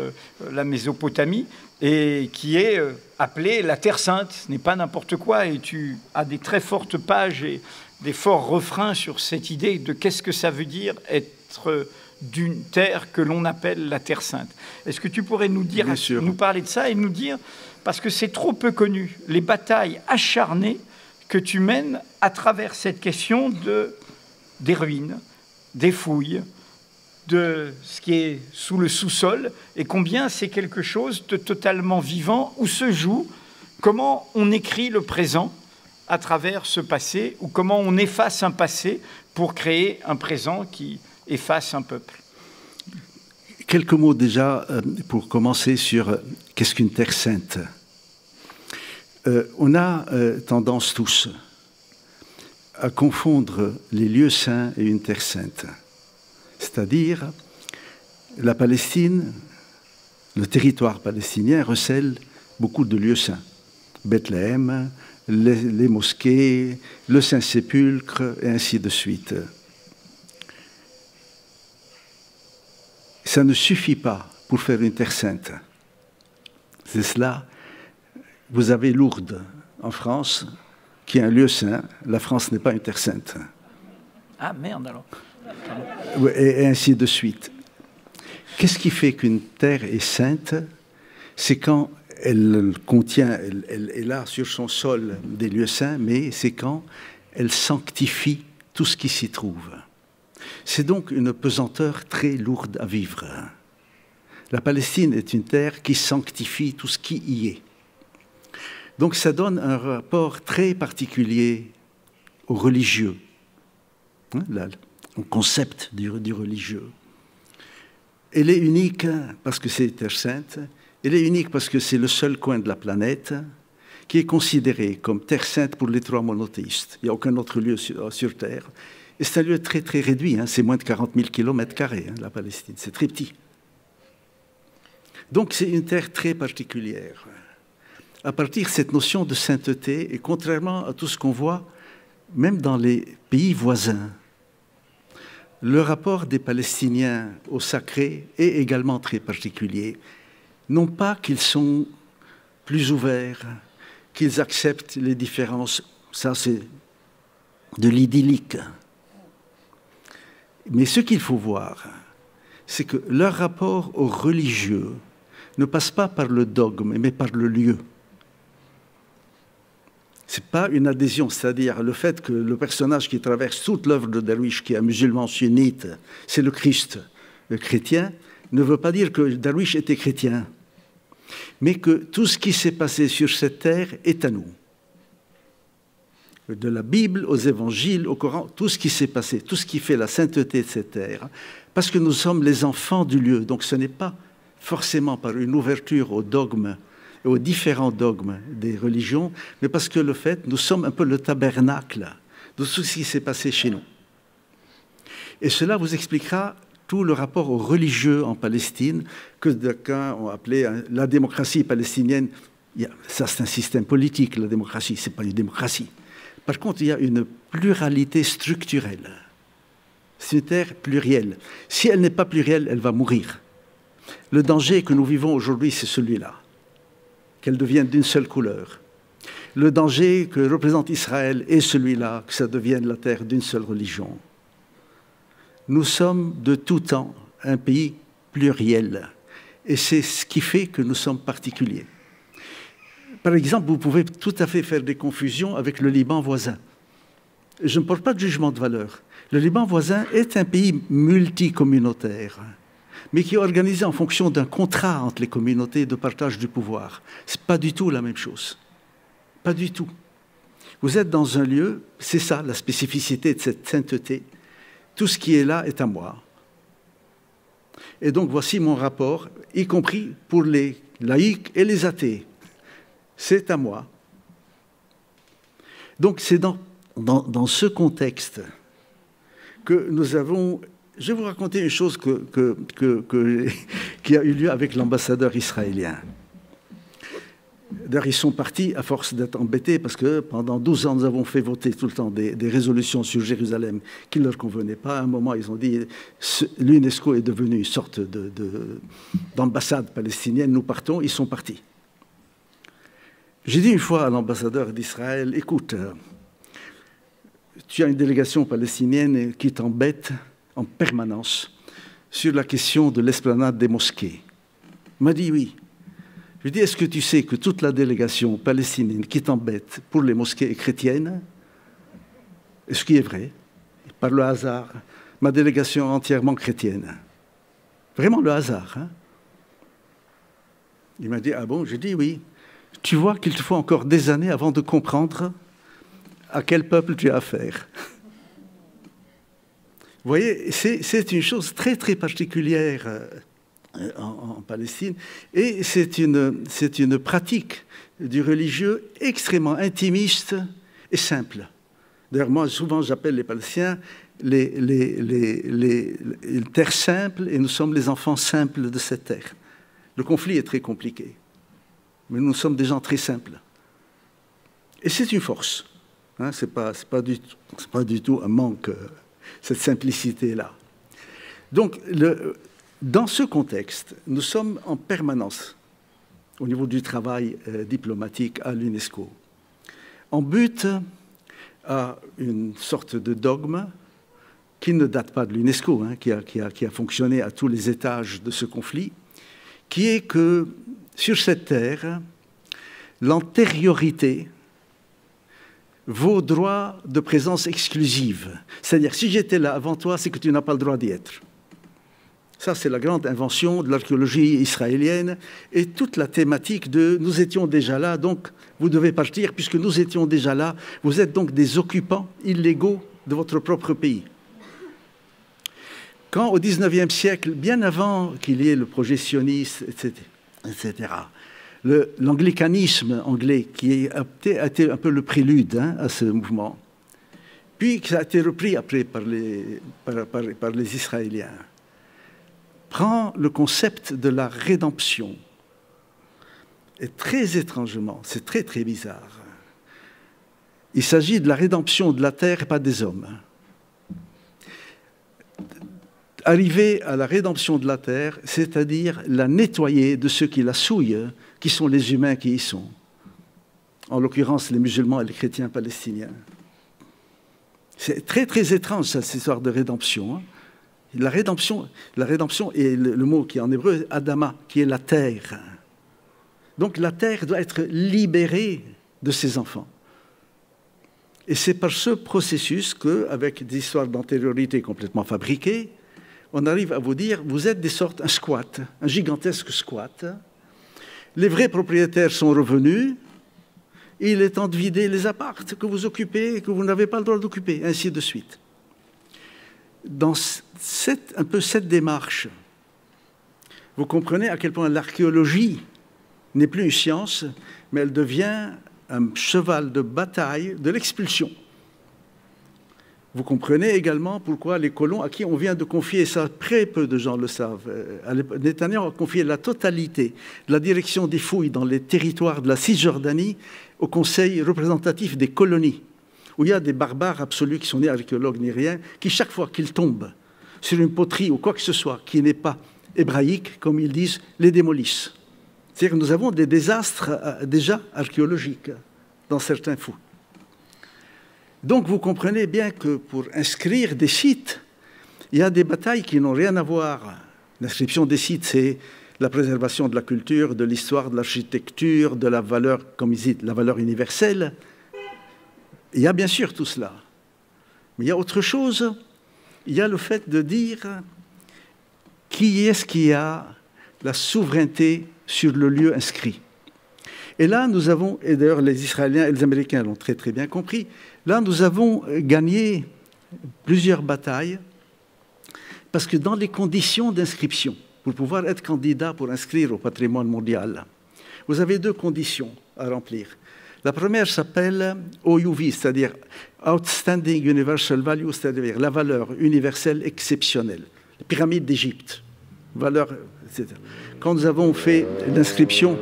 la Mésopotamie, et qui est appelée la Terre Sainte. Ce n'est pas n'importe quoi, et tu as des très fortes pages et des forts refrains sur cette idée de qu'est-ce que ça veut dire être d'une terre que l'on appelle la Terre Sainte. Est-ce que tu pourrais nous dire, nous parler de ça et nous dire, parce que c'est trop peu connu, les batailles acharnées que tu mènes à travers cette question des ruines, des fouilles, de ce qui est sous le sous-sol, et combien c'est quelque chose de totalement vivant, où se joue, comment on écrit le présent à travers ce passé, ou comment on efface un passé pour créer un présent qui efface un peuple. Quelques mots déjà pour commencer sur qu'est-ce qu'une terre sainte. On a tendance tous à confondre les lieux saints et une terre sainte. C'est-à-dire, la Palestine, le territoire palestinien recèle beaucoup de lieux saints. Bethléem, les mosquées, le Saint-Sépulcre, et ainsi de suite. Ça ne suffit pas pour faire une terre sainte. C'est cela. Vous avez Lourdes, en France, qui est un lieu saint. La France n'est pas une terre sainte. Ah, merde, alors. Et ainsi de suite. Qu'est-ce qui fait qu'une terre est sainte? C'est quand elle contient, elle a sur son sol des lieux saints, mais c'est quand elle sanctifie tout ce qui s'y trouve. C'est donc une pesanteur très lourde à vivre. La Palestine est une terre qui sanctifie tout ce qui y est. Donc ça donne un rapport très particulier au religieux, au concept du religieux. Elle est unique parce que c'est terre sainte, elle est unique parce que c'est le seul coin de la planète qui est considéré comme terre sainte pour les 3 monothéistes. Il n'y a aucun autre lieu sur Terre. Et c'est un lieu très très réduit, c'est moins de 40 000 km², la Palestine, c'est très petit. Donc c'est une terre très particulière. à partir de cette notion de sainteté, et contrairement à tout ce qu'on voit, même dans les pays voisins, le rapport des Palestiniens au sacré est également très particulier. Non pas qu'ils sont plus ouverts, qu'ils acceptent les différences, ça c'est de l'idyllique. Mais ce qu'il faut voir, c'est que leur rapport aux religieux ne passe pas par le dogme, mais par le lieu. Ce n'est pas une adhésion, c'est-à-dire le fait que le personnage qui traverse toute l'œuvre de Darwish, qui est un musulman sunnite, c'est le Christ chrétien, ne veut pas dire que Darwish était chrétien, mais que tout ce qui s'est passé sur cette terre est à nous. De la Bible aux évangiles, au Coran, tout ce qui s'est passé, tout ce qui fait la sainteté de cette terre, parce que nous sommes les enfants du lieu. Donc ce n'est pas forcément par une ouverture aux dogmes, aux différents dogmes des religions, mais parce que le fait, nous sommes un peu le tabernacle de tout ce qui s'est passé chez nous. Et cela vous expliquera tout le rapport aux religieux en Palestine, que d'aucuns ont appelé la démocratie palestinienne. Ça, c'est un système politique, la démocratie, ce n'est pas une démocratie. Par contre, il y a une pluralité structurelle. C'est une terre plurielle. Si elle n'est pas plurielle, elle va mourir. Le danger que nous vivons aujourd'hui, c'est celui-là, qu'elle devienne d'une seule couleur. Le danger que représente Israël est celui-là, que ça devienne la terre d'une seule religion. Nous sommes de tout temps un pays pluriel, et c'est ce qui fait que nous sommes particuliers. Par exemple, vous pouvez tout à fait faire des confusions avec le Liban voisin. Je ne porte pas de jugement de valeur. Le Liban voisin est un pays multicommunautaire, mais qui est organisé en fonction d'un contrat entre les communautés de partage du pouvoir. Ce n'est pas du tout la même chose. Pas du tout. Vous êtes dans un lieu, c'est ça la spécificité de cette sainteté. Tout ce qui est là est à moi. Et donc voici mon rapport, y compris pour les laïcs et les athées. C'est à moi. Donc c'est dans ce contexte que nous avons... Je vais vous raconter une chose qui a eu lieu avec l'ambassadeur israélien. D'ailleurs, ils sont partis à force d'être embêtés parce que pendant 12 ans, nous avons fait voter tout le temps des résolutions sur Jérusalem qui ne leur convenaient pas. À un moment, ils ont dit l'UNESCO est devenue une sorte d'ambassade palestinienne, nous partons, ils sont partis. J'ai dit une fois à l'ambassadeur d'Israël, écoute, tu as une délégation palestinienne qui t'embête en permanence sur la question de l'esplanade des mosquées. Il m'a dit oui. Je lui ai dit, est-ce que tu sais que toute la délégation palestinienne qui t'embête pour les mosquées est chrétienne? Et ce qui est vrai, par le hasard, ma délégation est entièrement chrétienne. Vraiment le hasard. Hein? Il m'a dit, ah bon? J'ai dit oui. Tu vois qu'il te faut encore des années avant de comprendre à quel peuple tu as affaire. Vous voyez, c'est une chose très très particulière en Palestine, et c'est une pratique du religieux extrêmement intimiste et simple. D'ailleurs, moi, souvent, j'appelle les Palestiniens une terre simple, et nous sommes les enfants simples de cette terre. Le conflit est très compliqué, mais nous sommes des gens très simples. Et c'est une force. Hein, c'est pas du tout un manque, cette simplicité-là. Donc, dans ce contexte, nous sommes en permanence, au niveau du travail diplomatique à l'UNESCO, en but à une sorte de dogme qui ne date pas de l'UNESCO, hein, qui a fonctionné à tous les étages de ce conflit, qui est que sur cette terre, l'antériorité vaut droit de présence exclusive. C'est-à-dire, si j'étais là avant toi, c'est que tu n'as pas le droit d'y être. Ça, c'est la grande invention de l'archéologie israélienne et toute la thématique de « nous étions déjà là, donc vous devez partir, puisque nous étions déjà là, vous êtes donc des occupants illégaux de votre propre pays ». Quand, au XIXe siècle, bien avant qu'il y ait le projet sioniste, etc., l'anglicanisme anglais, qui a été un peu le prélude à ce mouvement, puis qui a été repris après par les Israéliens, prend le concept de la rédemption Et très étrangement, c'est très très bizarre, il s'agit de la rédemption de la terre et pas des hommes. Arriver à la rédemption de la terre, c'est-à-dire la nettoyer de ceux qui la souillent, qui sont les humains qui y sont. En l'occurrence, les musulmans et les chrétiens palestiniens. C'est très très étrange cette histoire de rédemption. La rédemption est le mot qui est en hébreu, Adama, qui est la terre. Donc la terre doit être libérée de ses enfants. Et c'est par ce processus qu'avec des histoires d'antériorité complètement fabriquées, on arrive à vous dire, vous êtes un squat, un gigantesque squat. Les vrais propriétaires sont revenus, il est temps de vider les appartes que vous occupez et que vous n'avez pas le droit d'occuper, ainsi de suite. Dans un peu cette démarche, vous comprenez à quel point l'archéologie n'est plus une science, mais elle devient un cheval de bataille de l'expulsion. Vous comprenez également pourquoi les colons à qui on vient de confier, ça très peu de gens le savent, Netanyahou a confié la totalité de la direction des fouilles dans les territoires de la Cisjordanie au Conseil représentatif des colonies, où il y a des barbares absolus qui sont ni archéologues ni rien, qui chaque fois qu'ils tombent sur une poterie ou quoi que ce soit qui n'est pas hébraïque, comme ils disent, les démolissent. C'est-à-dire que nous avons des désastres déjà archéologiques dans certains fouilles. Donc vous comprenez bien que pour inscrire des sites, il y a des batailles qui n'ont rien à voir. L'inscription des sites, c'est la préservation de la culture, de l'histoire, de l'architecture, de la valeur, comme ils disent, la valeur universelle. Il y a bien sûr tout cela. Mais il y a autre chose. Il y a le fait de dire qui est-ce qui a la souveraineté sur le lieu inscrit. Et là, nous avons, et d'ailleurs les Israéliens et les Américains l'ont très très bien compris, là nous avons gagné plusieurs batailles parce que dans les conditions d'inscription, pour pouvoir être candidat pour inscrire au patrimoine mondial, vous avez deux conditions à remplir. La première s'appelle OUV, c'est-à-dire Outstanding Universal Value, c'est-à-dire la valeur universelle exceptionnelle. La pyramide d'Égypte, valeur, etc. Quand nous avons fait l'inscription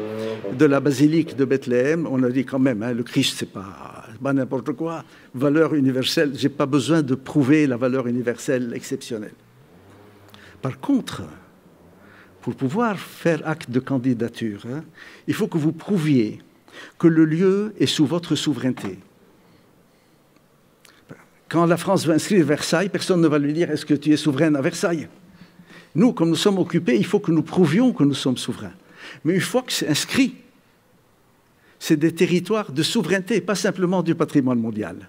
de la basilique de Bethléem, on a dit quand même, le Christ, c'est pas n'importe quoi, valeur universelle, je n'ai pas besoin de prouver la valeur universelle exceptionnelle. Par contre, pour pouvoir faire acte de candidature, il faut que vous prouviez que le lieu est sous votre souveraineté. Quand la France va inscrire Versailles, personne ne va lui dire « Est-ce que tu es souveraine à Versailles ?» Nous, comme nous sommes occupés, il faut que nous prouvions que nous sommes souverains. Mais une fois que c'est inscrit, c'est des territoires de souveraineté, pas simplement du patrimoine mondial.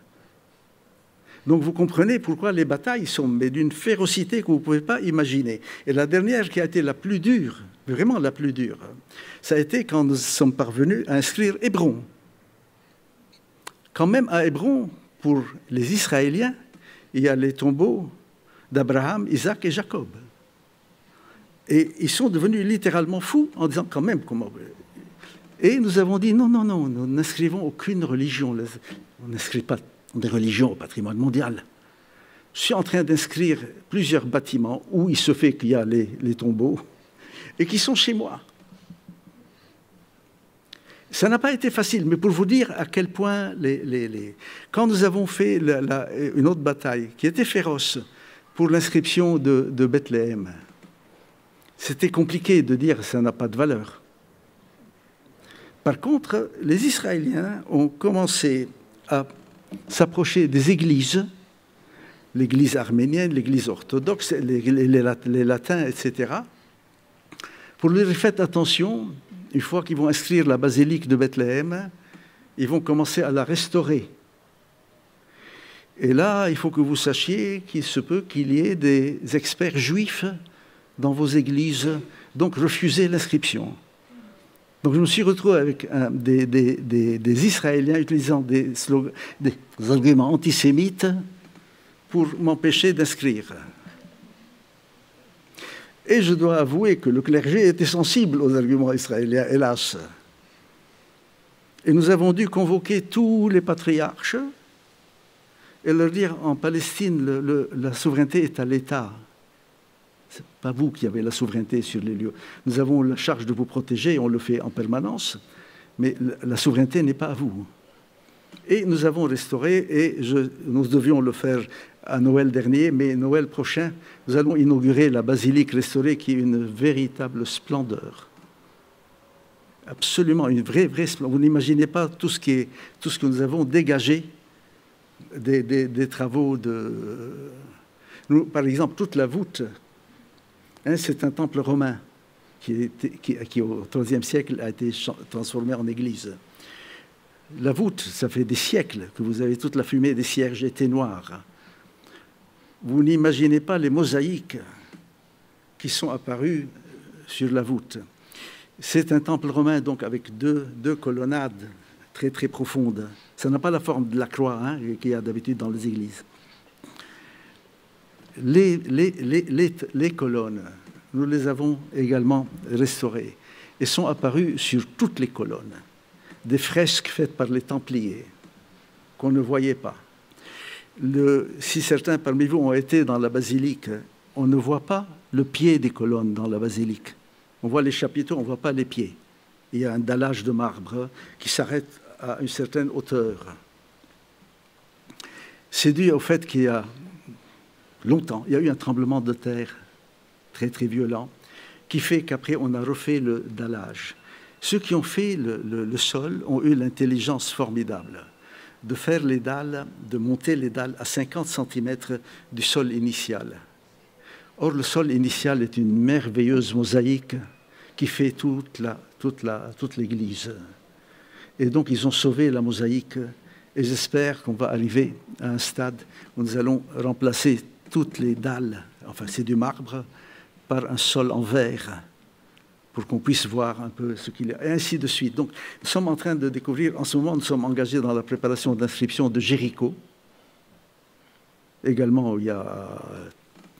Donc vous comprenez pourquoi les batailles sont d'une férocité que vous ne pouvez pas imaginer. Et la dernière qui a été la plus dure, vraiment la plus dure, ça a été quand nous sommes parvenus à inscrire Hébron. Quand même à Hébron, pour les Israéliens, il y a les tombeaux d'Abraham, Isaac et Jacob. Et ils sont devenus littéralement fous en disant quand même comment... Et nous avons dit non, non, non, nous n'inscrivons aucune religion. On n'inscrit pas des religions au patrimoine mondial. Je suis en train d'inscrire plusieurs bâtiments où il se fait qu'il y a les tombeaux et qui sont chez moi. Ça n'a pas été facile, mais pour vous dire à quel point quand nous avons fait une autre bataille qui était féroce pour l'inscription de Bethléem, c'était compliqué de dire que ça n'a pas de valeur. Par contre, les Israéliens ont commencé à s'approcher des églises, l'église arménienne, l'église orthodoxe, les latins, etc., pour leur dire faites attention, une fois qu'ils vont inscrire la basilique de Bethléem, ils vont commencer à la restaurer. Et là, il faut que vous sachiez qu'il se peut qu'il y ait des experts juifs dans vos églises, donc refusez l'inscription. Donc je me suis retrouvé avec des Israéliens utilisant des arguments antisémites pour m'empêcher d'inscrire. Et je dois avouer que le clergé était sensible aux arguments israéliens, hélas. Et nous avons dû convoquer tous les patriarches et leur dire en Palestine, la souveraineté est à l'État. Ce n'est pas vous qui avez la souveraineté sur les lieux. Nous avons la charge de vous protéger, on le fait en permanence, mais la souveraineté n'est pas à vous. Et nous avons restauré, et nous devions le faire à Noël dernier, mais Noël prochain, nous allons inaugurer la basilique restaurée qui est une véritable splendeur. Absolument, une vraie splendeur. Vous n'imaginez pas tout ce que nous avons dégagé des travaux de... Nous, par exemple, toute la voûte, hein, c'est un temple romain qui au IIIe siècle a été transformé en église. La voûte, ça fait des siècles que vous avez toute la fumée des cierges était noire. Vous n'imaginez pas les mosaïques qui sont apparues sur la voûte. C'est un temple romain, donc, avec deux colonnades très, très profondes. Ça n'a pas la forme de la croix, hein, qu'il y a d'habitude dans les églises. Les colonnes, nous les avons également restaurées et sont apparues sur toutes les colonnes. Des fresques faites par les Templiers qu'on ne voyait pas. Si certains parmi vous ont été dans la basilique, on ne voit pas le pied des colonnes dans la basilique. On voit les chapiteaux, on ne voit pas les pieds. Il y a un dallage de marbre qui s'arrête à une certaine hauteur. C'est dû au fait qu'il y a longtemps, il y a eu un tremblement de terre très très violent qui fait qu'après on a refait le dallage. Ceux qui ont fait le sol ont eu l'intelligence formidable de faire les dalles, de monter les dalles à 50 cm du sol initial. Or, le sol initial est une merveilleuse mosaïque qui fait toute l'église. Et donc, ils ont sauvé la mosaïque. Et j'espère qu'on va arriver à un stade où nous allons remplacer toutes les dalles, enfin c'est du marbre, par un sol en verre, pour qu'on puisse voir un peu ce qu'il y a, et ainsi de suite. Donc, nous sommes en train de découvrir, en ce moment, nous sommes engagés dans la préparation d'inscription de Jéricho. Également, il y a...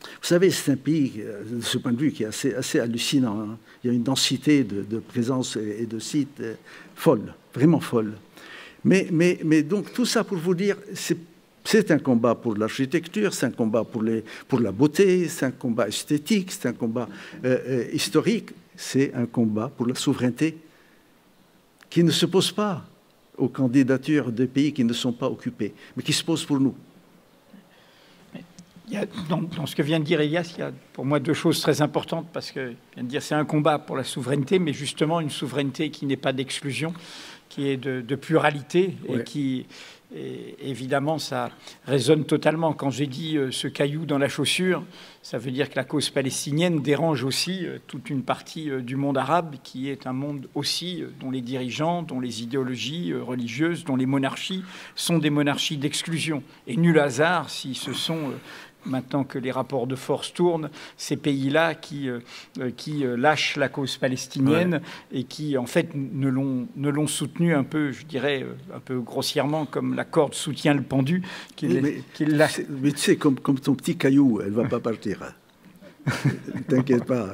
Vous savez, c'est un pays, de ce point de vue, qui est assez hallucinant. Hein. Il y a une densité de présence et de sites folle, vraiment folle. Mais donc, tout ça pour vous dire, c'est un combat pour l'architecture, c'est un combat pour la beauté, c'est un combat esthétique, c'est un combat historique. C'est un combat pour la souveraineté qui ne se pose pas aux candidatures des pays qui ne sont pas occupés, mais qui se pose pour nous. Il y a, dans ce que vient de dire Elias, il y a pour moi deux choses très importantes, parce que vient de dire c'est un combat pour la souveraineté, mais justement une souveraineté qui n'est pas d'exclusion, qui est de pluralité, ouais. Et qui... Et évidemment, ça résonne totalement. Quand j'ai dit ce caillou dans la chaussure, ça veut dire que la cause palestinienne dérange aussi toute une partie du monde arabe, qui est un monde aussi dont les dirigeants, dont les idéologies religieuses, dont les monarchies sont des monarchies d'exclusion. Et nul hasard si ce sont... maintenant que les rapports de force tournent, ces pays-là qui lâchent la cause palestinienne, ouais. Et qui, en fait, ne l'ont soutenu un peu, je dirais, un peu grossièrement, comme la corde soutient le pendu. Mais tu sais, comme ton petit caillou, elle ne va pas partir. Ne t'inquiète pas.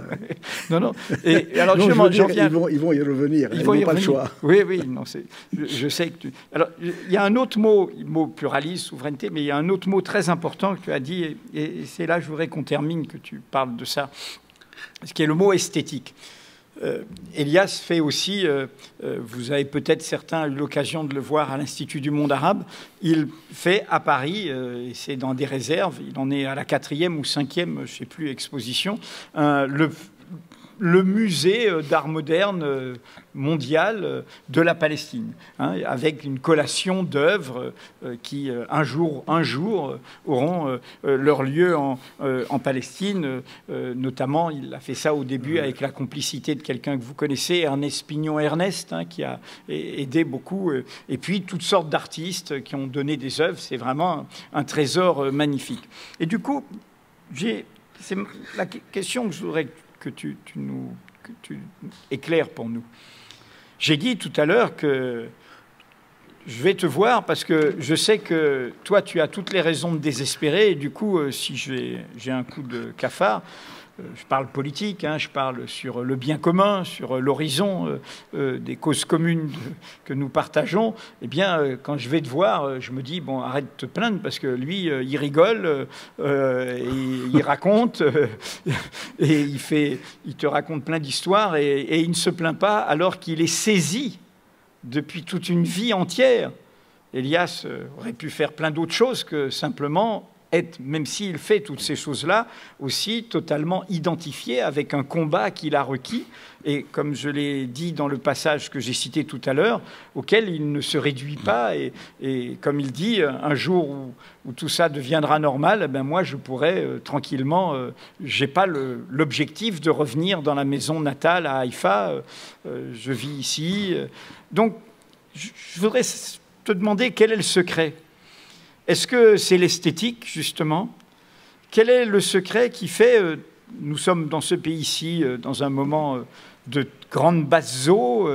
Non. Et alors, non, justement, ils vont y revenir. Ils n'ont pas le choix. Oui. Non, je sais que tu... Alors, il y a un autre mot pluralisme, souveraineté, mais il y a un autre mot très important que tu as dit, et c'est là que je voudrais qu'on termine, que tu parles de ça, ce qui est le mot esthétique. Elias fait aussi, vous avez peut-être certains eu l'occasion de le voir à l'Institut du monde arabe, il fait à Paris, et c'est dans des réserves, il en est à la 4e ou 5e, je ne sais plus, exposition, le musée d'art moderne mondial de la Palestine, hein, avec une collation d'œuvres qui, un jour auront leur lieu en Palestine. Notamment, il a fait ça au début avec la complicité de quelqu'un que vous connaissez, Ernest Pignon-Ernest, hein, qui a aidé beaucoup. Et puis, toutes sortes d'artistes qui ont donné des œuvres. C'est vraiment un trésor magnifique. Et du coup, c'est la question que je voudrais que tu éclaires pour nous. J'ai dit tout à l'heure que je vais te voir parce que je sais que toi, tu as toutes les raisons de désespérer. Et du coup, si j'ai un coup de cafard, je parle politique, hein, je parle sur le bien commun, sur l'horizon des causes communes que nous partageons, eh bien, quand je vais te voir, je me dis, bon, arrête de te plaindre, parce que lui, il rigole, et il raconte, et il te raconte plein d'histoires, et il ne se plaint pas, alors qu'il est saisi depuis toute une vie entière. Elias aurait pu faire plein d'autres choses que simplement être, même s'il fait toutes ces choses-là, aussi totalement identifié avec un combat qu'il a requis, et comme je l'ai dit dans le passage que j'ai cité tout à l'heure, auquel il ne se réduit pas, et comme il dit, un jour où tout ça deviendra normal, eh ben moi je pourrais tranquillement, j'ai pas l'objectif de revenir dans la maison natale à Haïfa, je vis ici, donc je voudrais te demander quel est le secret. Est-ce que c'est l'esthétique, justement? Quel est le secret qui fait... nous sommes dans ce pays-ci, dans un moment de grande basse eau,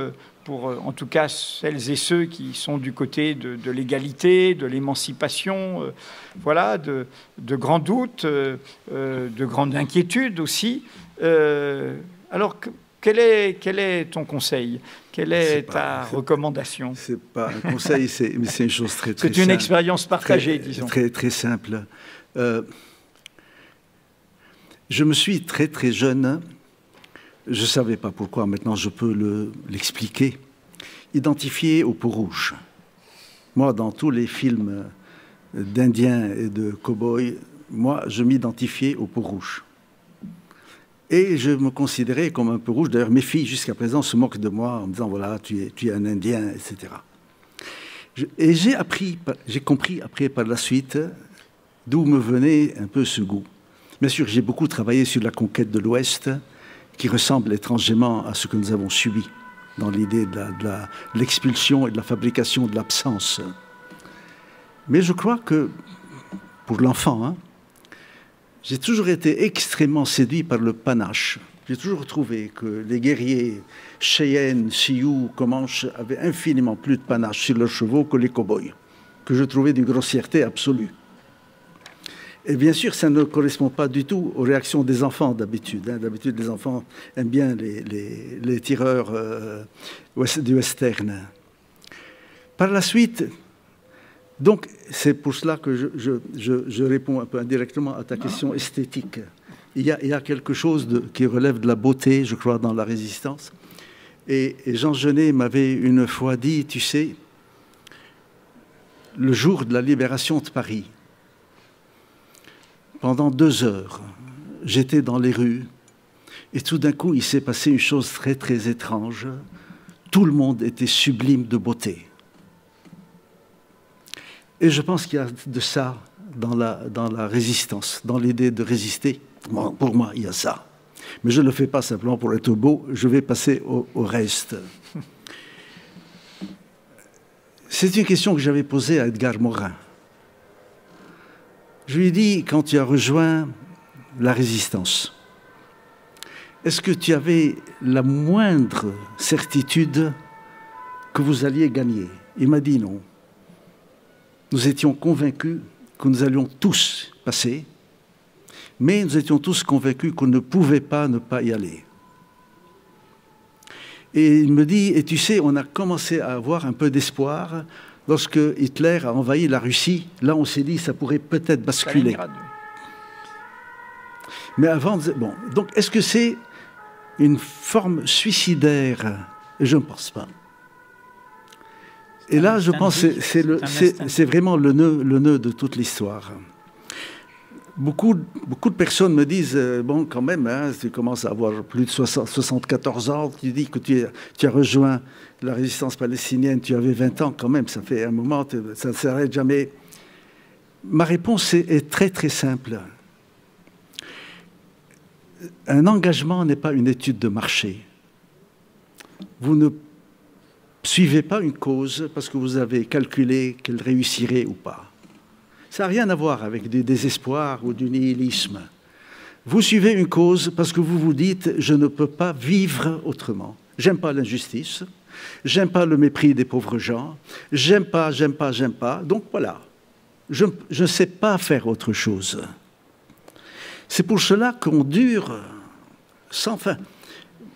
pour en tout cas celles et ceux qui sont du côté de l'égalité, de l'émancipation, voilà, de grands doutes, de grandes inquiétudes aussi. Alors, quel est ton conseil? Quelle est ta recommandation? C'est pas un conseil, mais c'est une chose très simple. C'est une expérience partagée, disons. Très simple. Je me suis très jeune, je ne savais pas pourquoi, maintenant je peux l'expliquer, identifié aux peaux rouges. Moi, dans tous les films d'Indiens et de cow-boys, moi, je m'identifiais aux peaux rouges. Et je me considérais comme un peu rouge. D'ailleurs, mes filles, jusqu'à présent, se moquent de moi en me disant, voilà, tu es un Indien, etc. Et j'ai compris après, par la suite, d'où me venait un peu ce goût. Bien sûr, j'ai beaucoup travaillé sur la conquête de l'Ouest, qui ressemble étrangement à ce que nous avons subi dans l'idée de l'expulsion et de la fabrication de l'absence. Mais je crois que, pour l'enfant, hein, j'ai toujours été extrêmement séduit par le panache. J'ai toujours trouvé que les guerriers Cheyenne, Sioux, Comanches avaient infiniment plus de panache sur leurs chevaux que les cow-boys, que je trouvais d'une grossièreté absolue. Et bien sûr, ça ne correspond pas du tout aux réactions des enfants d'habitude. Hein. D'habitude, les enfants aiment bien les tireurs du western. Par la suite... Donc, c'est pour cela que je réponds un peu indirectement à ta question esthétique. Il y a quelque chose qui relève de la beauté, je crois, dans la résistance. Et Jean Genet m'avait une fois dit, tu sais, le jour de la libération de Paris, pendant 2 heures, j'étais dans les rues, et tout d'un coup, il s'est passé une chose très étrange. Tout le monde était sublime de beauté. Et je pense qu'il y a de ça dans la résistance, dans l'idée de résister. Pour moi, il y a ça. Mais je ne le fais pas simplement pour être beau, je vais passer au reste. C'est une question que j'avais posée à Edgar Morin. Je lui ai dit, quand tu as rejoint la résistance, est-ce que tu avais la moindre certitude que vous alliez gagner? Il m'a dit non. Nous étions convaincus que nous allions tous passer, mais nous étions tous convaincus qu'on ne pouvait pas ne pas y aller. Et il me dit, et tu sais, on a commencé à avoir un peu d'espoir lorsque Hitler a envahi la Russie. Là, on s'est dit, ça pourrait peut-être basculer. Mais avant, bon, donc est-ce que c'est une forme suicidaire? Je ne pense pas. Et là, je pense que c'est vraiment le nœud de toute l'histoire. Beaucoup de personnes me disent, bon, quand même, hein, tu commences à avoir plus de 74 ans, tu dis que tu as rejoint la résistance palestinienne, tu avais 20 ans quand même, ça fait un moment, ça ne s'arrête jamais. Ma réponse est très simple. Un engagement n'est pas une étude de marché. Vous ne suivez pas une cause parce que vous avez calculé qu'elle réussirait ou pas. Ça n'a rien à voir avec du désespoir ou du nihilisme. Vous suivez une cause parce que vous vous dites « je ne peux pas vivre autrement ». J'aime pas l'injustice, j'aime pas le mépris des pauvres gens, j'aime pas, donc voilà. Je ne sais pas faire autre chose. C'est pour cela qu'on dure sans fin.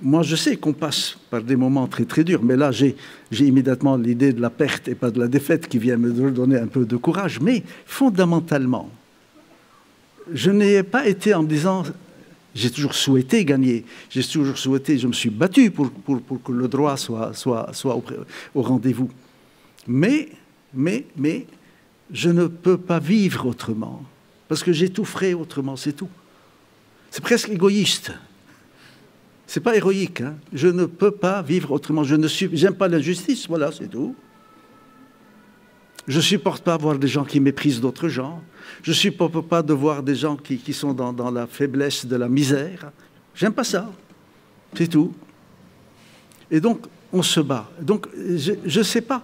Moi, je sais qu'on passe par des moments très très durs, mais là, j'ai immédiatement l'idée de la perte et pas de la défaite qui vient me donner un peu de courage. Mais fondamentalement, je n'ai pas été en me disant, j'ai toujours souhaité gagner, j'ai toujours souhaité, je me suis battu pour que le droit soit au rendez-vous. Mais je ne peux pas vivre autrement, parce que j'étoufferai autrement, c'est tout. C'est presque égoïste. C'est pas héroïque, hein. Je ne peux pas vivre autrement. J'aime pas l'injustice, voilà, c'est tout. Je supporte pas voir des gens qui méprisent d'autres gens. Je supporte pas de voir des gens qui sont dans la faiblesse de la misère. J'aime pas ça, c'est tout. Et donc, on se bat. Donc, je ne sais pas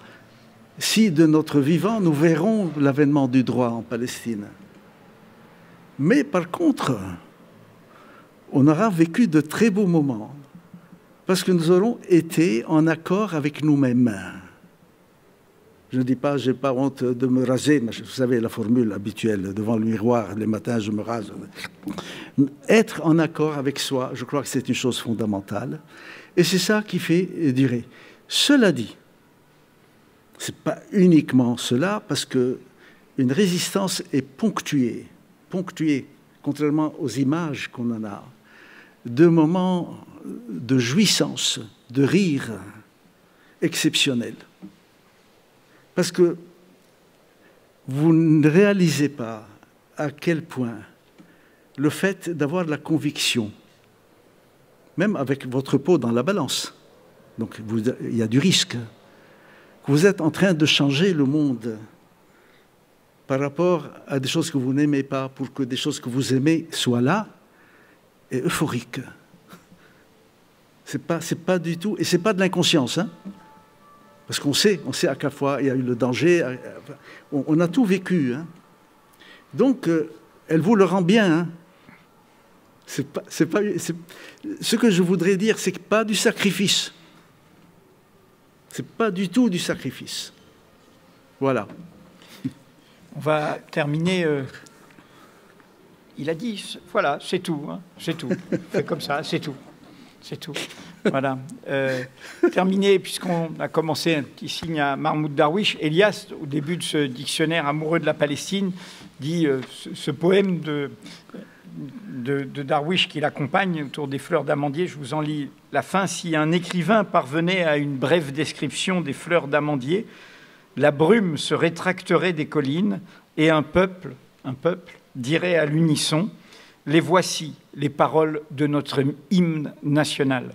si de notre vivant, nous verrons l'avènement du droit en Palestine. Mais par contre, on aura vécu de très beaux moments, parce que nous aurons été en accord avec nous-mêmes. Je ne dis pas, je n'ai pas honte de me raser, mais vous savez la formule habituelle, devant le miroir, les matins je me rase. Être en accord avec soi, je crois que c'est une chose fondamentale, et c'est ça qui fait durer. Cela dit, ce n'est pas uniquement cela, parce qu'une résistance est ponctuée, contrairement aux images qu'on en a, de moments de jouissance, de rire exceptionnels. Parce que vous ne réalisez pas à quel point le fait d'avoir la conviction, même avec votre peau dans la balance, donc il y a du risque, que vous êtes en train de changer le monde par rapport à des choses que vous n'aimez pas, pour que des choses que vous aimez soient là, est euphorique. C'est pas du tout, et c'est pas de l'inconscience, hein, parce qu'on sait à quelle fois il y a eu le danger, on a tout vécu, hein. Donc, elle vous le rend bien, hein. Ce que je voudrais dire, c'est pas du sacrifice. C'est pas du tout du sacrifice. Voilà. On va terminer. Il a dit, voilà, c'est tout, hein, c'est tout. C'est comme ça, c'est tout. C'est tout. Voilà. Terminé, puisqu'on a commencé un petit signe à Mahmoud Darwish. Elias, au début de ce dictionnaire amoureux de la Palestine, dit ce poème de Darwish qui l'accompagne autour des fleurs d'amandier. Je vous en lis la fin. Si un écrivain parvenait à une brève description des fleurs d'amandier, la brume se rétracterait des collines et un peuple dirait à l'unisson « Les voici, les paroles de notre hymne national ».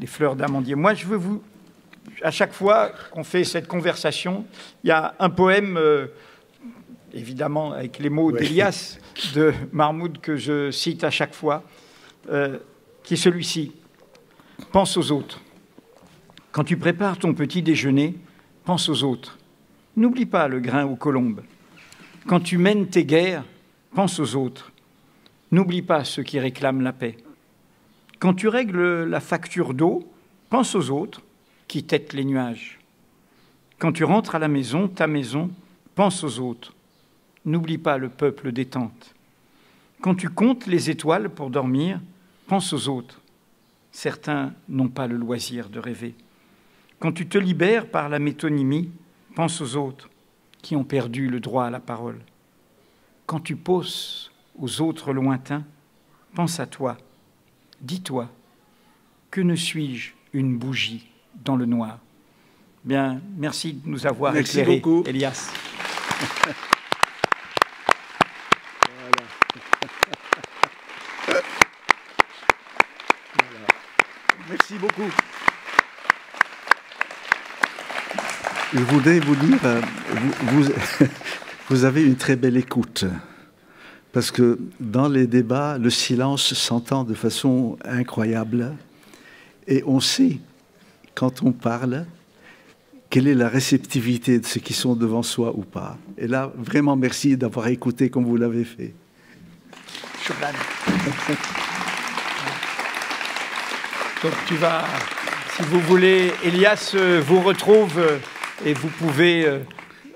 Les fleurs d'amandier. Moi, je veux vous... À chaque fois qu'on fait cette conversation, il y a un poème, évidemment avec les mots d'Elias, de Mahmoud, que je cite à chaque fois, qui est celui-ci. « Pense aux autres. Quand tu prépares ton petit déjeuner, pense aux autres. N'oublie pas le grain aux colombes. Quand tu mènes tes guerres, pense aux autres. N'oublie pas ceux qui réclament la paix. Quand tu règles la facture d'eau, pense aux autres qui têtent les nuages. Quand tu rentres à la maison, ta maison, pense aux autres. N'oublie pas le peuple des tentes. Quand tu comptes les étoiles pour dormir, pense aux autres. Certains n'ont pas le loisir de rêver. Quand tu te libères par la métonymie, pense aux autres qui ont perdu le droit à la parole. Quand tu poses aux autres lointains, pense à toi. Dis-toi, que ne suis-je une bougie dans le noir? Bien, merci de nous avoir éclairés, beaucoup. Elias. Merci beaucoup. Je voudrais vous dire, vous avez une très belle écoute, parce que dans les débats, le silence s'entend de façon incroyable, et on sait, quand on parle, quelle est la réceptivité de ceux qui sont devant soi ou pas. Et là, vraiment merci d'avoir écouté comme vous l'avez fait. Shukran. Donc tu vas, si vous voulez, Elias vous retrouve et vous pouvez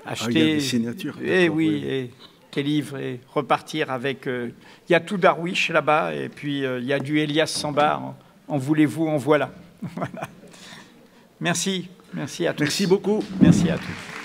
acheter. Il y a des signatures. Et oui, tes livres et repartir avec... Il y a tout Darwish là-bas, et puis il y a du Elias Sambar. En voulez-vous, en voilà. Voilà. Merci. Merci à tous. Merci beaucoup. Merci à tous.